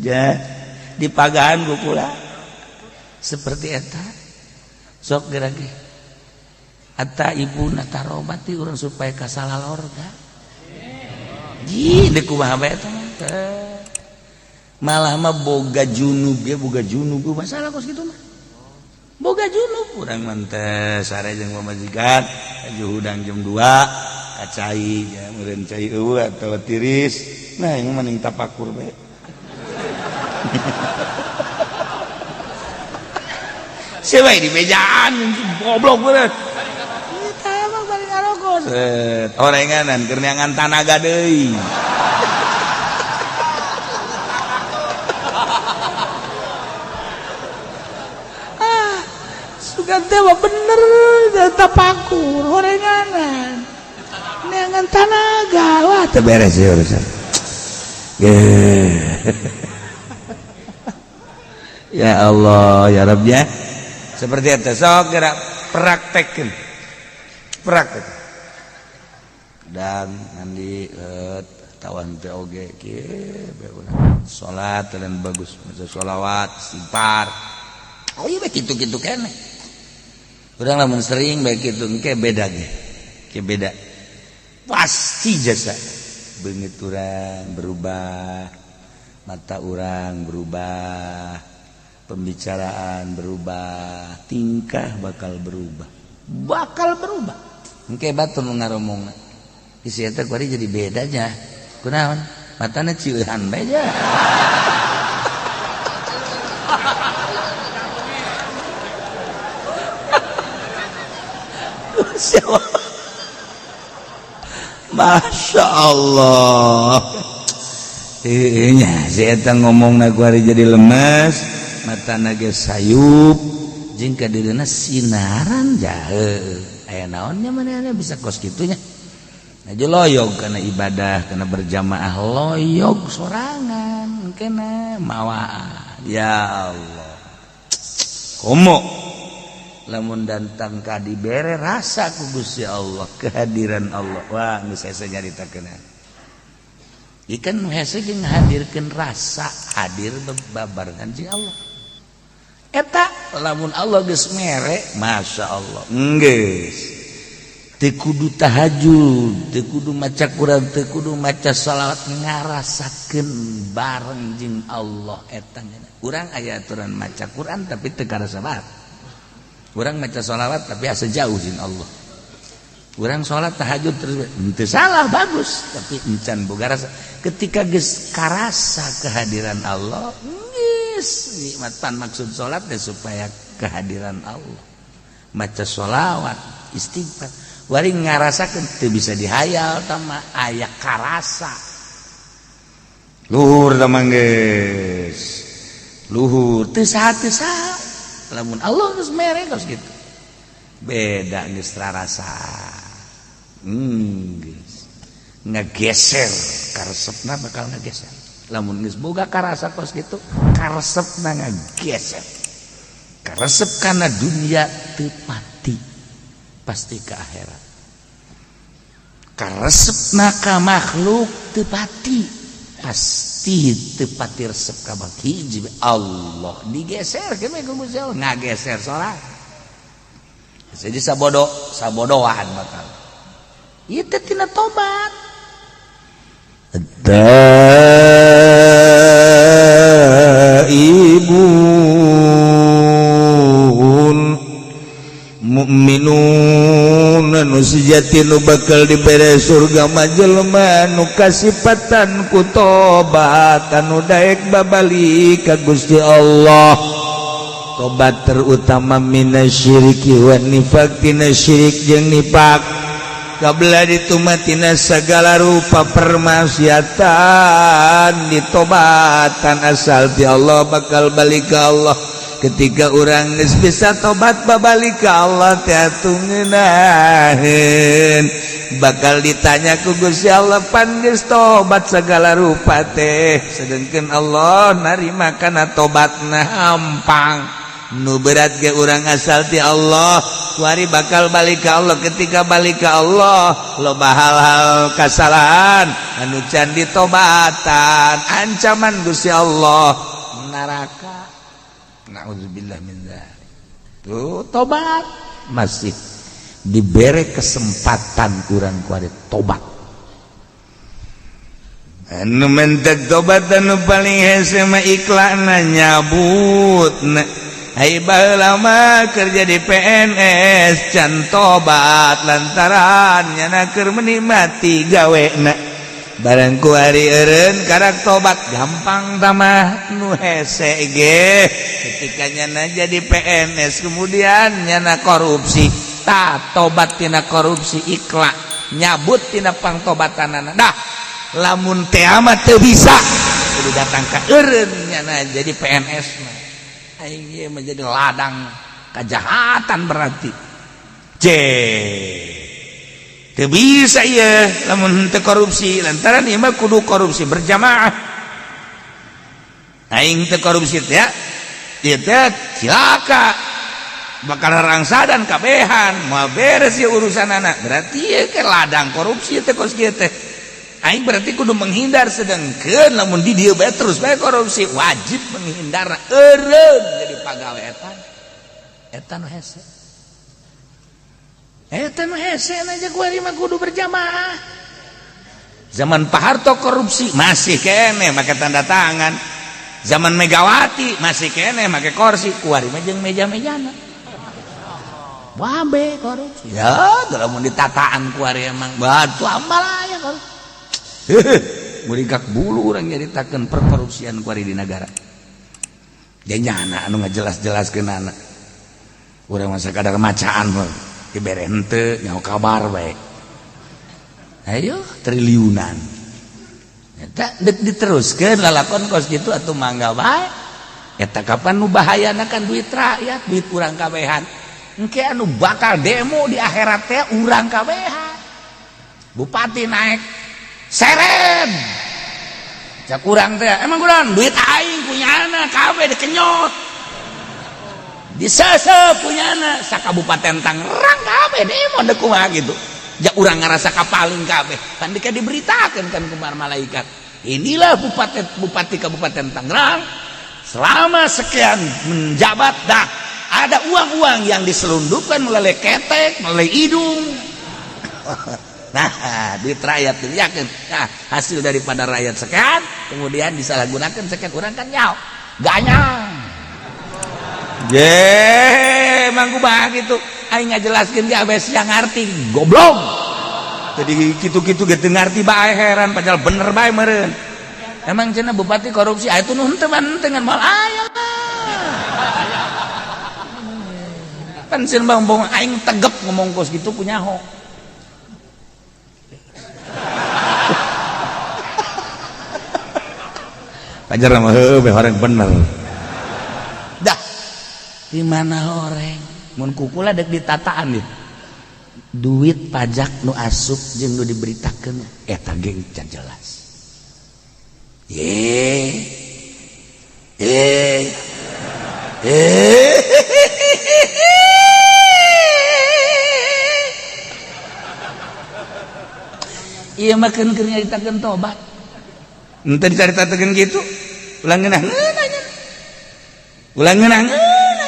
ya di pagahan ku kula seperti eta sok gerage atta ibuna tarobati urang supaya kasalalorga ji deuk kumaha bae eta malah mah boga junub ge boga junub masalah kos kitu mah boga junub urang mah teh sare jeung pamajikan juhudang jam 2 kacai ya meureun cai eueuh atawa tiris nah ieu mah ning tapakur bae siapa di mejaan goblok bener kita mah balik ngarokok orenganan keur neangan tanaga deui surga teh bener tapakur horenganan neangan tanaga wah teu beres ya urusan ya Allah ya Rabb ya seperti itu sok gerak praktek dan nanti tawan teh oge kieu salat dan bagus maca sholawat istighfar oh iya kitu-kitu keneh urang lamun sering bae kitu engke beda ge ke beda pasti jasa beungeut urang berubah mata urang berubah pembicaraan berubah tingkah bakal berubah engke batur nu ngaromongna isi eta kuari jadi bedanya kunaon matana cieuhan bae ja Masya Allah nya si eta ngomongna kuari jadi lemes matana ge sayup jeung ka direuna sinaran jaeu aya naonnya manehna bisa kos kitunya aja loyog karena ibadah karena berjamaah loyog sorangan kena mawaan ya Allah komo lamun dantang ka dibere rasa ku Gusti Allah kehadiran Allah wah geus hese nyaritakeun ikan hese jeung ngahadirkeun rasa hadir babarengan jeung Allah eta lamun Allah geus mere masya Allah geus teu kudu tahajud teu kudu maca Quran teu kudu maca shalawat ngarasakeun bareng jeung Allah eta urang aya aturan maca Quran tapi teu karasa bae urang maca shalawat tapi asa jauh jeung Allah urang salat tahajud terus teu salah bagus tapi encan boga rasa ketika geus karasa kehadiran Allah geus nikmatan maksud salat teh supaya kehadiran Allah maca shalawat istighfar wari ngarasakeun teu bisa dihayal tama aya karasa luhur tamang geus luhur teu saha lamun Allah geus mere geus kitu beda geus rarasa geus ngageser karesepna bakal ngageser lamun geus boga karasa kos kitu karesepna ngageser karesep kana dunia teu pati pasti ke akhirat karesepna ka makhluk teu pati pasti teu pati resep ka hiji Allah digeser ke Gusti Allah ngageser salat jadi sabodohan bakal ieu teh tina tobat taibun mukminun anu sejati nu bakal dibere surga mah jelema nu kasipatan ku tobat anu daek babalik ka Gusti Allah tobat terutama minasyiriki wa nifaq tina syirik jeung nifaq kabla ditumatina segala rupa permaksiatan ditobatan asal ti Allah bakal balik ka Allah ketika orang geus bisa tobat babalik ka Allah teh ngeunaheun bakal ditanya ku Gusti Allah pan geus tobat segala rupa teh sedengkeun Allah narima kana tobatna hampang nu berat ge urang asal ti Allah kuari bakal balik ka Allah ketika balik ka Allah loba hal-hal kasalahan anu can ditobatan ancaman Gusti Allah neraka na'udzubillah min dzalik tuh tobat masih diberi kesempatan kurang kuari tobat anu mentek tobat anu paling hese mah ikhlana nyabutna ai baheula mah kerja di PNS can tobat lantaran nyana keur menikmati gawena barang kuari eureun karak tobat gampang tamah nu hese ge ketika nyana jadi PNS kemudian nyana korupsi tah tobat tina korupsi ikhlas nyabut tina pangtobatanana dah lamun teh amat teu bisa kudu datang ka eureun nyana jadi PNS mah aing ieu menjadi ladang kejahatan berarti teu bisa ieu lamun teu korupsi lantaran ieu mah kudu korupsi berjamaah aing teu korupsi teh ya ieu teh cilaka bakal rangsadan kabehan moal beres ieu urusanana berarti ieu ke ladang korupsi teh kos kieu teh aing berarti kudu menghindar sedengkeun lamun di dieu bae terus bae korupsi wajib menghindar eureun jadi pagawe eta nu hese aja kuari mah kudu berjamaah zaman Pak Harto korupsi masih kene make tanda tangan zaman Megawati masih kene make kursi kuari mah jeung meja-mejana babe korupsi ya lamun ditataan kuari emang batu ambal aya korupsi murigak bulu orang nyaritakeun perkorupsian kuari di negara janyana anu ngajelas-jelaskeun anak urang masa kadar macaan mah dibere henteu nyaho kabar bae ayo triliunan eta deuk diteruskeun lalakon kos kitu atuh mangga bae eta kapan nu bahayana kan duit rakyat duit urang kabehan engke anu bakal demo di akhirat teh urang kabehan bupati naik seren cak urang teh emang kurang duit aing punyana kabeh dikenyot disesep punyana sakabupaten Tangerang kabeh demo da kumaha gitu jak urang ngarasa kapaling kabeh kan diberitakeun kan ku malaikat inilah bupati kabupaten Tangerang selama sekian menjabat dah ada uang-uang yang diselundupkan melalui ketek melalui hidung nah duit rakyat dilihatkan nah hasil daripada rakyat sekian kemudian disalahgunakan sekian orang kan nyaw ganyang emang kumaha gitu aing ngajelaskeun ge abes yang ngarti goblok jadi kitu-kitu ge teu ngarti bae heran padahal bener bae meureun emang cenah bupati korupsi aya nu henteu mantengan mal aya kan sieun bang aing tegep ngomong kos gitu punyaho pajar mah heuh horeng bener dah di mana horeng mun kukula dek ditataan ieu duit pajak nu asup jeung nu diberitakeun eta ge can jelas ieu mah keur nyaritakeun tobat ente dicaritakeun gitu ulang ngeunah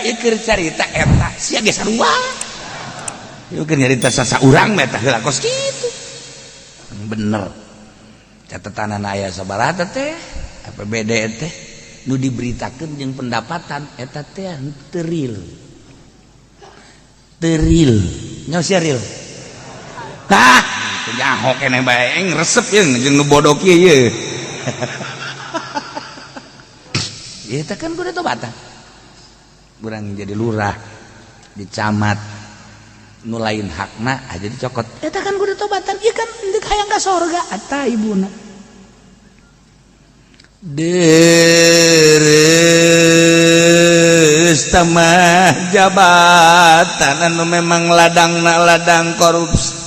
ieu keur carita eta sia ge sarua ieu keur nyarita sasaurang mah eta heula kos kitu bener catetanana aya sabaraha teh APBD teh nu diberitakeun jeung pendapatan eta teh teu real nya sia real tah nyaho keneh bae resep jeung nu bodoh kieu ye eta kan kudu tobatan urang jadi lurah di camat nu lain hakna aja dicokot eta kan kudu tobatan ieu kan deuk hayang ka sorga eta ibuna deres tamah jabatan anu memang ladang korupsi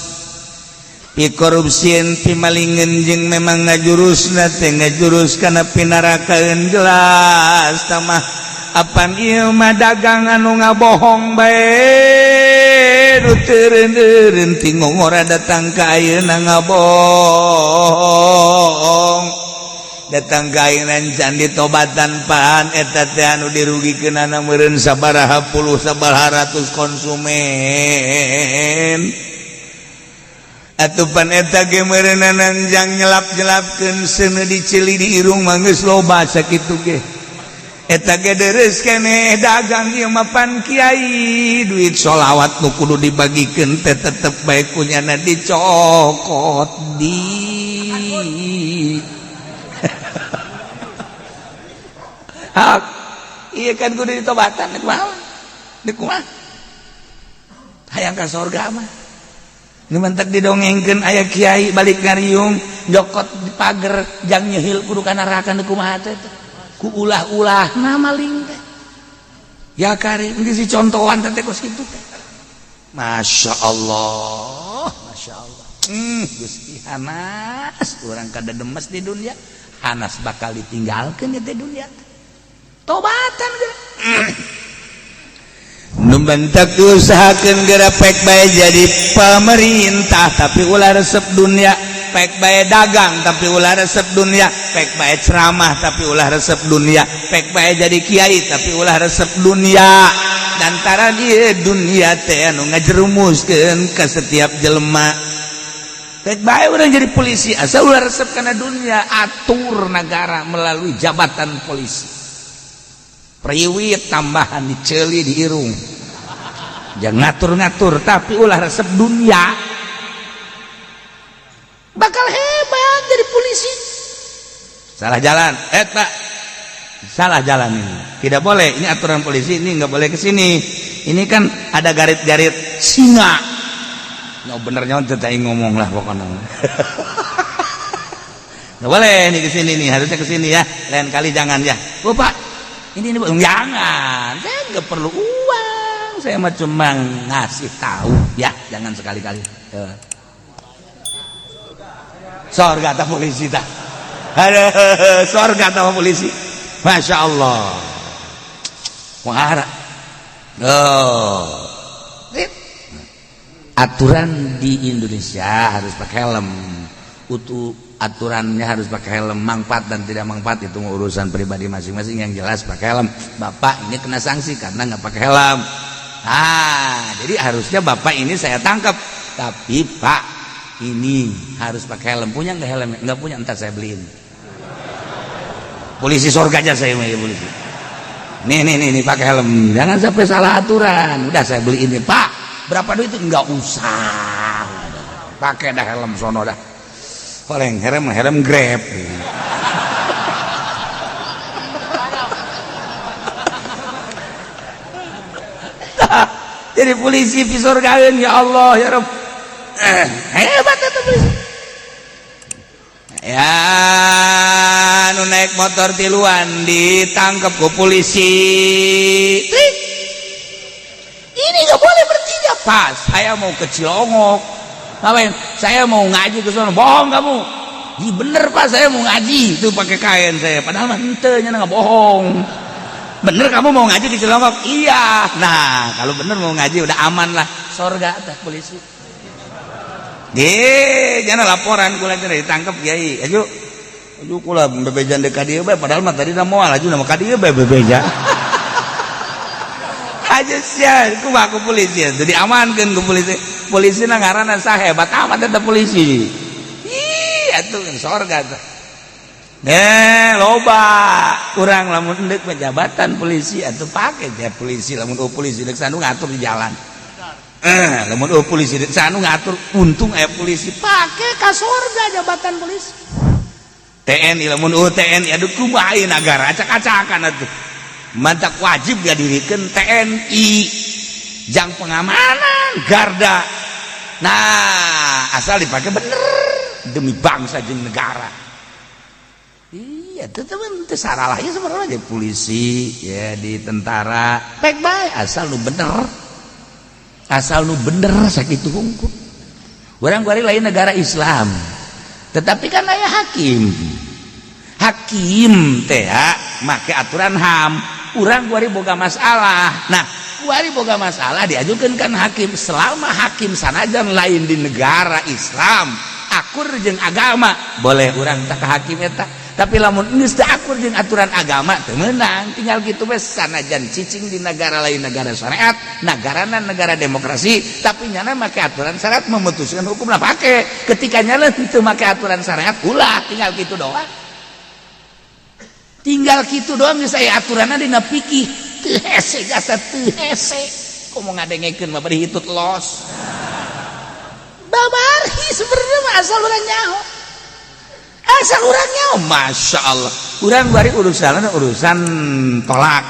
korupsieun pimalingen jeung memang ngajurusna teh ngajurus kana pinarakaeun jelas tamah apan ieu mah dagang anu ngabohong bae nu teu reun-reun tingongora datang ka ayeuna ngabohong datang ka ayeuna can ditobatan pan eta teh anu dirugikeunana meureun sabaraha puluh sabaraha ratus konsumen atupan eta ge meureunna nanjang nyelap-nyelapkeun seuneu dicili di irung mah geus loba sakitu ge eta ge deres keneh dagang ieu mah pan kiai duit sholawat nu kudu dibagikeun teh tetep bae kunyana dicokot di hak ieu kan kudu ditobatan deuk kumaha hayang ka surga mah nu mentek didongengkeun aya kiai balik ngariung jokot di pager jang nyehil kudu ka neraka teh kumaha teh ku ulah-ulah na maling teh ya Karim geus contohan teh kos kitu teh. Masya Allah Gusti Hanas urang kada demes di dunia Hanas bakal ditinggalkeun di dunia tobatan nu bentak usahakeun geura pek bae jadi pemerintah tapi ulah resep dunia pek bae dagang tapi ulah resep dunia pek bae ceramah tapi ulah resep dunia pek bae jadi kiai tapi ulah resep dunia antara dia dunia teh anu ngajerumuskeun ka setiap jelema pek bae urang jadi polisi asal ulah resep kana dunia atur negara melalui jabatan polisi priwit tambahan diceuli di irung jangan ngatur-ngatur tapi ulah resep dunia bakal hebat jadi polisi salah jalan Pak salah jalan ini tidak boleh ini aturan polisi ini nggak boleh kesini ini kan ada garit-garit singa nggak bener nyontet aing ngomong lah pokoknya nggak boleh nih kesini nih harusnya kesini ya lain kali jangan ya Pak ini jangan saya nggak perlu uang saya mah cuma ngasih tahu ya jangan sekali-kali sorga atau polisi tak ada sorga atau polisi Masya Allah wahara aturan di Indonesia harus pakai helm aturannya harus pakai helm manfaat dan tidak manfaat itu urusan pribadi masing-masing yang jelas pakai helm Bapak ini kena sanksi karena nggak pakai helm jadi harusnya Bapak ini saya tangkap tapi Pak ini harus pakai helm punya nggak helm nggak punya entar saya beliin polisi sorga aja saya mau polisi nih pakai helm jangan sampai salah aturan udah saya beliin nih Pak berapa duit itu nggak usah pakai dah helm sono dah paling helm Grab jadi polisi di sorga ya Allah ya Rabb hebat itu polisi ya nu naik motor tiluan ditangkap ke polisi ini nggak boleh bertiga pas saya mau ke Cilongok ngapain saya mau ngaji ke sana bohong kamu iya bener Pak saya mau ngaji itu pakai kain saya padahal mah henteu nya nggak bohong bener kamu mau ngaji di Cilongok iya nah kalau bener mau ngaji udah aman lah sorga atas polisi jangan laporan kula ditangkap kiai aju kula bebejan dekat dia bae padahal mah tadi moal aju nama ka dieu bae bebeja aja sia ku aku polisi jadi amankeun ku polisi na ngaranna sahebat amat eta polisi ih atuh sorga teh loba urang lamun endek jabatan polisi atuh pake ya polisi lamun polisi deuk sanu ngatur di jalan lamun polisi sanu ngatur untung polisi pakai ka sorga jabatan polisi TNI lamun TNI aduh kumaha ieu nagara acak-acakan atuh mantak wajib dihadirikeun TNI jang pengamanan garda nah asal dipakai bener demi bangsa jeung negara iya teman teu salah ya sebenarnya polisi ya di tentara pek bae asal lu bener sakitu hungkul urang kuari lain negara Islam tetapi kan aya hakim teh make aturan HAM urang kuari boga masalah nah kuari boga masalah diajukeun kan hakim selama hakim sanajan lain di negara Islam akur jeung agama boleh urang tak ka hakim eta tapi lamun geus teu akur jeung aturan agama teu meunang tinggal kitu we sanajan cicing di negara lain negara syariat nagarana negara demokrasi tapi nyana make aturan syariat memutuskan hukum lah pake ketika nyana teu make aturan syariat ulah tinggal kitu doang geus aya aturanna dina fikih teu hese gasa teu hese komo ngadengekeun mah bari hitut los babarhi sebenarnya mah asal urang nyaho asal urangnya Masya Allah urang bari urusan tolak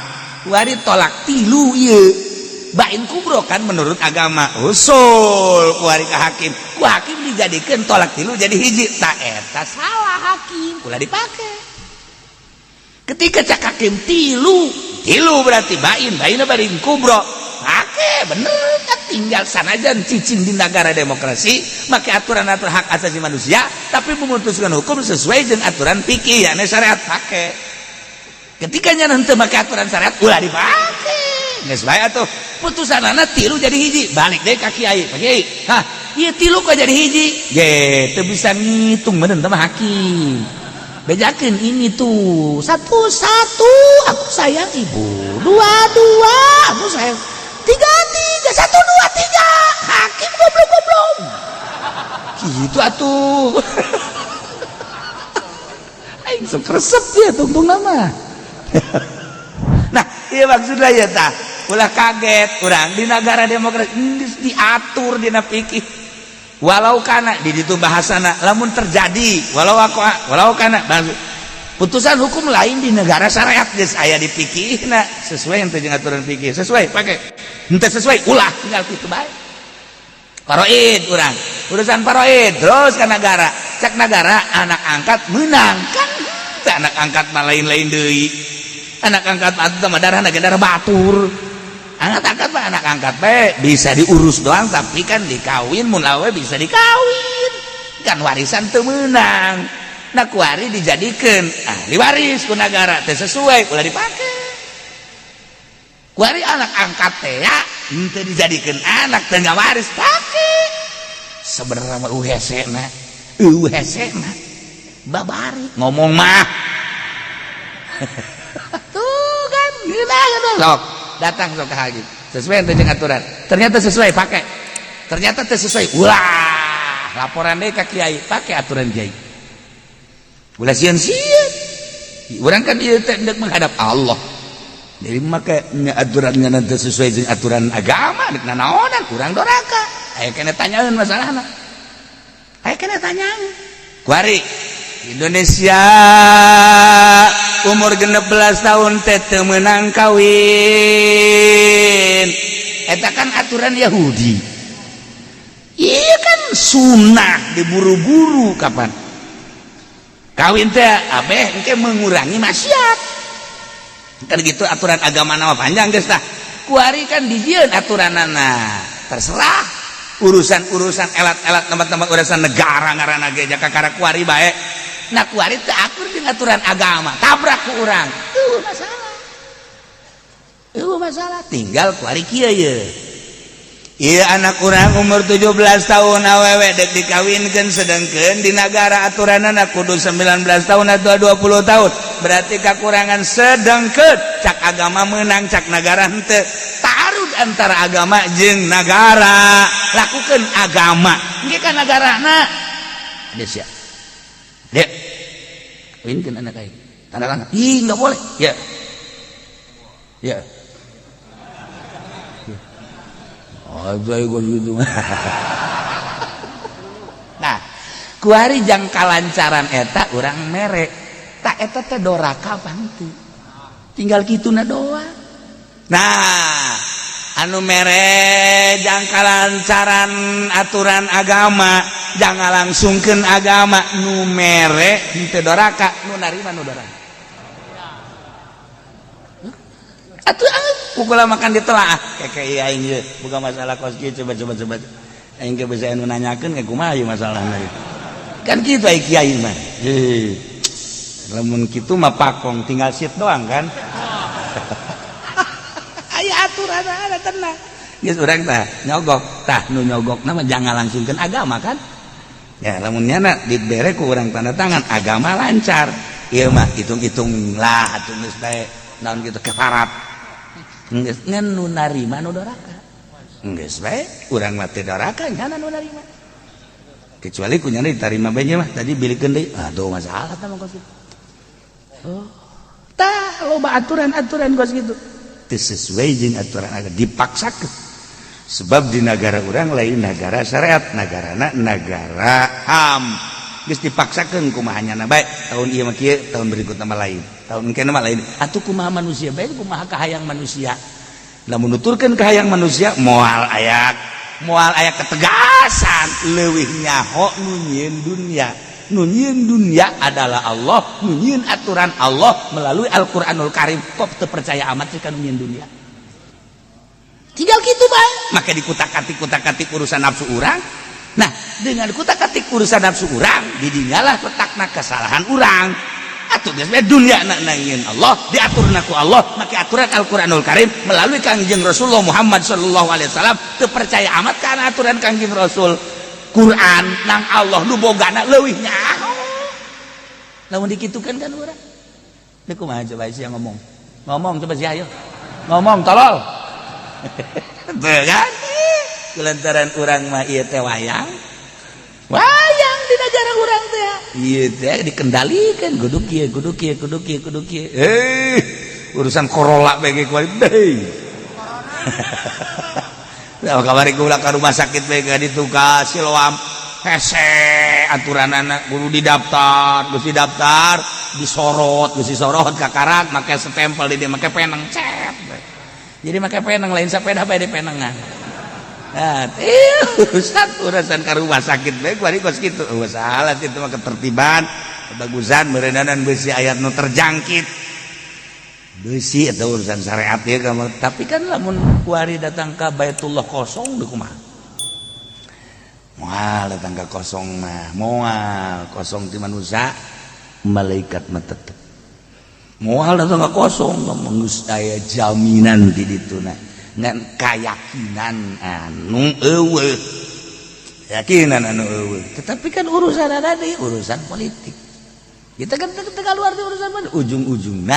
bari tolak tilu ieu bain kubro kan menurut agama usul kuari ka hakim ku hakim dijadikeun tolak tilu jadi hiji tak eta salah hakim ulah dipake ketika cak hakim tilu tilu berarti bain barin kubro pakai bener kan tinggal sanajan cicing di negara demokrasi pakai aturan-aturan hak asasi manusia tapi memutuskan hukum sesuai dengan aturan fikih ya syariat pakai ketika nanti pakai aturan syariat ulah dipakai geus bae atuh putusanana tilu jadi hiji balik deh ka kiai pak kiai hah ieu tilu kok jadi hiji ge teu bisa ngitung meureun teh mah hakim bejakeun ini tuh satu aku sayang ibu dua aku sayang tiga satu dua tiga hakim goblok gitu atuh aing sok resep ya tungtung nama nah iya maksudnya ya tah ulah kaget orang di negara demokrasi diatur dina fikih walau kana di ditu bahasana lamun terjadi walau kana putusan hukum lain di negara syariat geus aya di fikihna sesuai ente jeung aturan fikih sesuai pakai henteu sesuai ulah tinggal kitu bae paroid urang urusan paroid terus ka negara cak negara anak angkat menang kan anak angkat mah lain-lain deui anak angkat mah darah batur anak angkat mah anak angkat bisa diurus doang tapi kan dikawin mun lawe bisa dikawin kan warisan teu meunang nah kuari dijadikeun ahli waris ku negara teh sesuai ulah dipake kuari anak angkat teh ya henteu dijadikeun anak teu ngawaris pake sebenarnya mah uhesena babari ngomong mah tuh kan gila sok datang sok haji sesuai dengan aturan ternyata sesuai pakai ternyata teu sesuai ulah laporan deui ka kiai pakai aturan kiai ulah sieun-sieun urang kan ieu teh hendak menghadap Allah jadi make aturannya nanti sesuai dengan aturan agama dek nanaonan urang doraka aya kena tanyaeun masalahna aya kena tanyaeun kuari Indonesia umur 16 tahun teh menang kawin eta kan aturan Yahudi iya kan sunnah diburu-buru kapan kawin teh abeh engke mengurangi maksiat kan gitu aturan agama nama panjang geus tah kuari kan dijieun aturanana terserah urusan elat-elat tempat-tempat urusan negara ngaranna ge jaka kara kuari bae nah kuari teu akur dengan aturan agama tabrak ku urang masalah tinggal kuari kieu ye ieu anak urang umur 17 tahun awewe dek dikawinkeun sedengkeun di negara aturanana kudu 19 tahun atau 20 tahun berarti kakurangan sedengkeun cak agama menang cak negara henteu taarud antara agama jeung negara lakukeun agama engke ka negarana geus ya dek kawinkeun anak aing tanda tangan ih enggak boleh ya oh saya gua gitu nah kuari jang kalancaran eta urang mere tak eta teh doraka apa henteu tinggal kituna doang nah anu mere jang kalancaran aturan agama jangan langsungkeun agama nu mere henteu doraka nu narima nu doraka atuh pukul makan ditelaah kayak aing ieu bukan masalah kos kieu coba aing ge bisa anu nanyakeun kayak kumaha ieu masalahna kan kitu ai kiai mah lamun kitu mah pakong tinggal sit doang kan aya aturan ada tenang geus urang tah nyogok tah nu nyogok nama jangan langsungkeun agama kan ya lamun nyana dibere ku urang tanda tangan agama lancar ieu mah hitung-hitung lah atuh geus bae naon kitu kafarat geus ngan nu narima nu doraka geus bae urang mah teu doraka nyana nu narima kecuali ku nyana ditarima bae mah tadi bilikeun deui aduh masalah tah mah kos kitu oh tah loba aturan-aturan kos kitu teu sesuai jeung aturan agama dipaksakeun sebab di negara urang lain negara syariat nagarana negara HAM geus dipaksakeun kumaha nyana bae tahun ieu mah kieu tahun berikutna mah lain tahun engke mah lain atuh kumaha manusia bae kumaha kahayang manusia lamun nuturkeun kahayang manusia moal aya ketegasan leuwih nyaho nu nyieun dunya nunyin dunia adalah Allah, nunyin aturan Allah melalui Al-Qur'anul Karim. Kok teu percaya amat sih kan nunyin dunia? Tinggal gitu bae. Maka dikutak-katik urusan nafsu urang. Nah, dengan kutak-katik urusan nafsu urang, didingalah letakna kesalahan urang. Atuh geus dunia nangin Allah, diaturna ku Allah, make aturan Al-Qur'anul Karim melalui Kangjeng Rasulullah Muhammad sallallahu alaihi wasallam. Teu percaya amat kana aturan Kangjeng Rasul. Quran nang Allah nu bogana leuwih nyaho. Lamun dikitukeun kan urang. Teu kumaha coba sia ngomong. Ngomong coba sia ayo. Ngomong tolol. Teu kan? Kulantaran urang mah ieu teh wayang. Wayang di negara urang teh. Ieu teh dikendalikeun kudu kieu, kudu kieu, kudu kieu, kudu kieu. Urusan Corolla bege ku deui. Nah, kamari ku ulah ka rumah sakit bege ditugas Siloam. Hese aturan anak kudu didaftar, geus didaftar, disorot, geus disorot ka karat make stempel di dieu make peneng cet. Jadi make peneng lain sepeda bae di penengan. Nah, urusan ke rumah sakit baik bari kos kitu. Salah itu mah ketertiban, kebagusan meureunanan beusi ayat nu terjangkit. Beusi eta urusan syariat ieu kamu. Tapi kan lamun kuari datang ka Baitullah kosong deuk kumaha? Moal datang ka kosong mah, moal kosong ti manusia, malaikat mah tetep. Moal datang ka kosong mah geus aya jaminan di dituna. Ngan keyakinan anu eueuh, keyakinan anu eueuh. Tetapi kan urusan ada di urusan politik. Kita kan teu keluar di urusan politik. Ujung-ujungna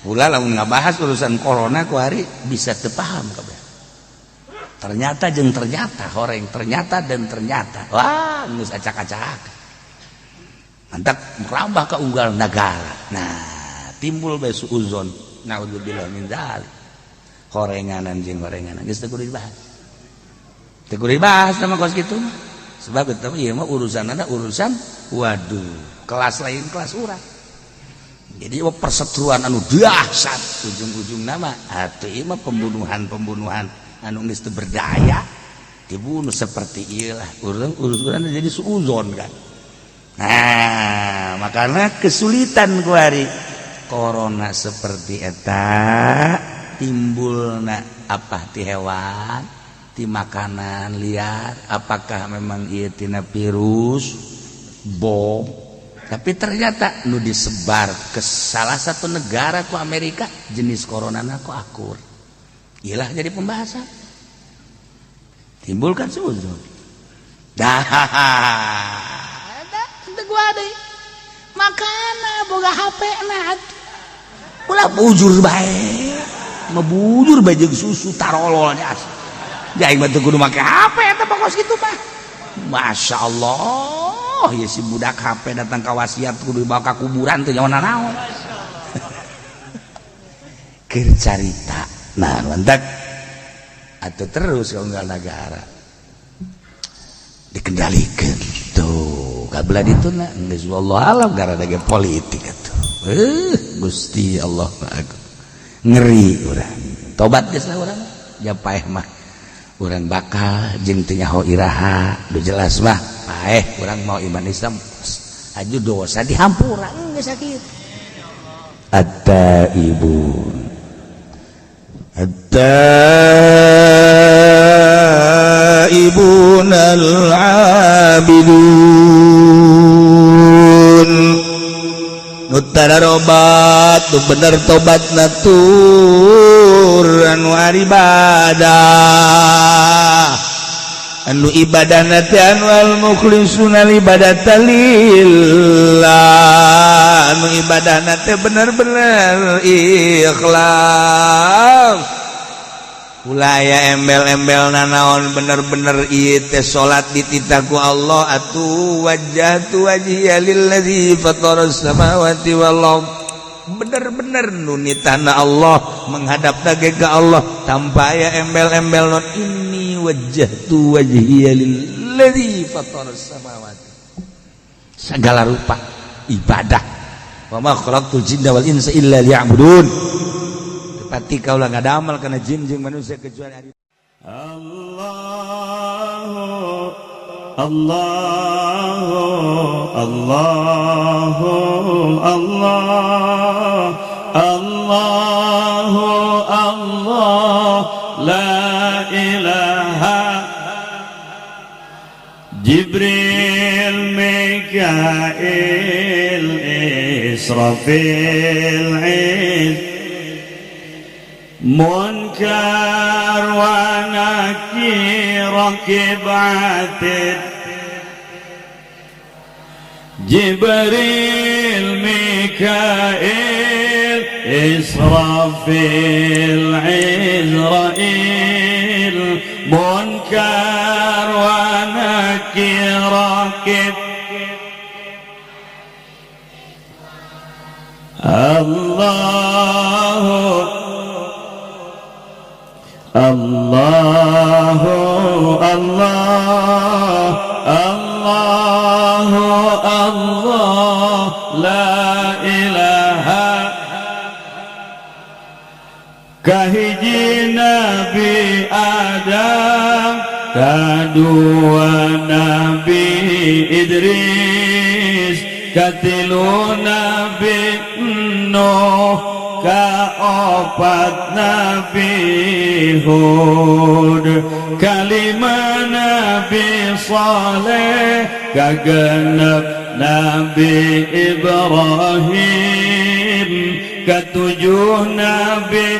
pula lamun ngabahas urusan corona ku hari bisa teu paham kabeh. Ternyata jeung ternyata horeng ternyata dan ternyata. Wah, geus acak-acak. Mantap merambah ke unggal negara. Nah, timbul bae suuzon. Naudzubillah min dzalik. Horenganan jeung horenganan geus teu kudu dibahas. Teu kudu dibahas sama kos kitu mah. Sebab eta ieu mah urusanna urusan waduh, kelas lain kelas urang. Jadi perseteruan anu dahsyat ujung-ujungna mah atuh ieu mah pembunuhan anu geus teu berdaya. Dibunuh seperti ieu lah. Urang jadi suuzon kan. Nah, makanya kesulitan ku hari corona seperti eta. Timbulna apa ti hewan, ti makanan liar, apakah memang ieu tina virus bom? Tapi ternyata nu disebar ke salah satu negara ku Amerika jenis coronana ku akur. Iyalah jadi pembahasan. Timbul kan suuzon. Dah, teu gua deui. Makana boga HP na ulah bujur bae. Mebujur bajeg susu tarololnya asli. Jadi mah teu kudu make HP eta pokos kitu mah. Masya Allah, ya si budak HP datang ka wasiat kudu dibawa ka kuburan teu nyawa naon. Keur carita. Nah, lantak atuh terus ka unggal negara. Dikendalikeun tuh. Kabelah dituna geus wallahu alam gara ge politik atuh. Gusti Allah Pak. Ngeri urang tobat geus lah urang japaeh mah urang bakal jeung teu nyaho iraha do jelas mah paeh urang mau iman Islam aju dosa dihampura geus sakitu at-taibun al-abidun nutara robat tu bener tobat natur anu ibadah anu ibadah nate anu al mukhlisuna ibadatan lillah anu ibadah nate bener-bener ikhlas ulaya embel-embel nanaon bener-bener ieu teh salat dititaku Allah atuh wajjahtu wajhiya lillazi fataras samawati wal ard bener-bener nunitana Allah menghadap ke Allah tanpa aya embel-embel non ini wajjahtu wajhiya lillazi fataras samawati segala rupa ibadah wa ma khalaqtul jinna wal insa illa liya'budun pati kaulah ngadamal kana jin jeung manusia kecuali Allahu Allah Allah Allah Allah Allah la ilaha Jibril Mikail Israfil Munkar wa Nakir Rakib Atid Jibril Mikail Israfil Izrail Munkar wa Nakir Rakib Allahu Allah Allah la ilaha kahiji Nabi Adam kadua Nabi Idris katilu Nabi Nuh kaopat Nabi Hud kalima Nabi Saleh kagenep Nabi Ibrahim ketujuh Nabi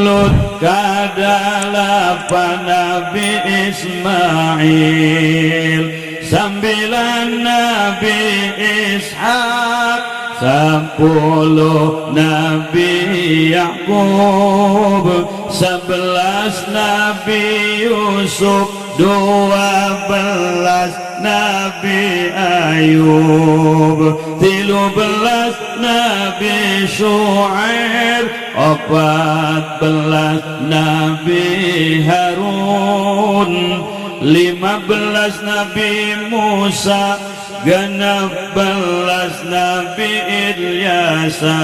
Lut kadalapan Nabi Ismail sembilan Nabi Ishaq 10 Nabi Yakub 11 Nabi Yusuf 12 Nabi Ayub 13 Nabi Syuaib 14 Nabi Harun 15 Nabi Musa 16 Nabi Ilyasa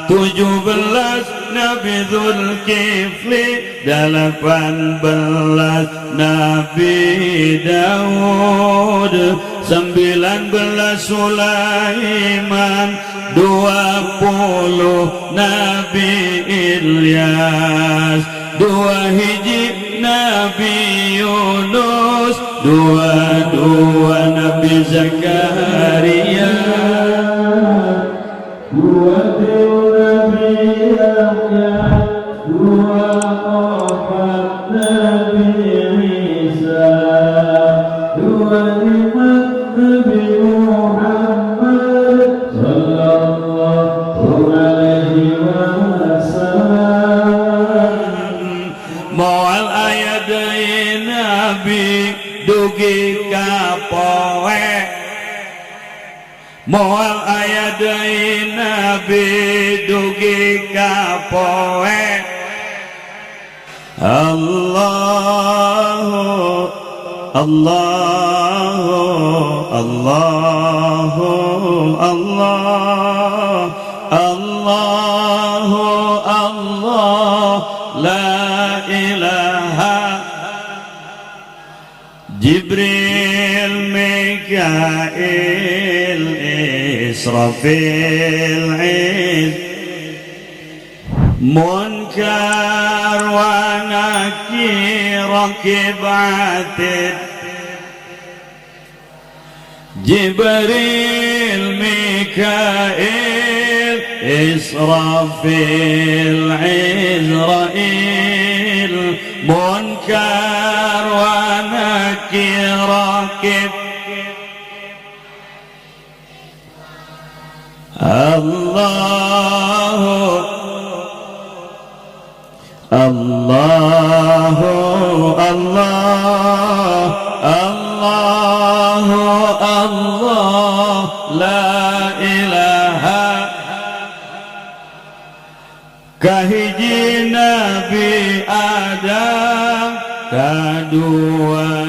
17 Nabi Dzulkifli 18 Nabi Daud 19 Sulaiman 20 Nabi Ilyas 2 hiji Nabi Yunus 22 Nabi Zakaria 20 Nabi Yahya 24 Nabi Isa 25 Nabi Muhammad sallallahu alaihi wasallam moal ayat dari Nabi dugi kapoe moal ayat dari Nabi dugi kapoe Allahu Allahu Allahu Allah Allahu Allah la ilaha Jibril Mikail Israfil Munkar wa Nakir Rakib Atid Jibril Mikail Israfil Izrail Munkar wa Nakir Rakib Allahu Allahu Allah Allahu Allah la ilaha kahiji Nabi Adam kadua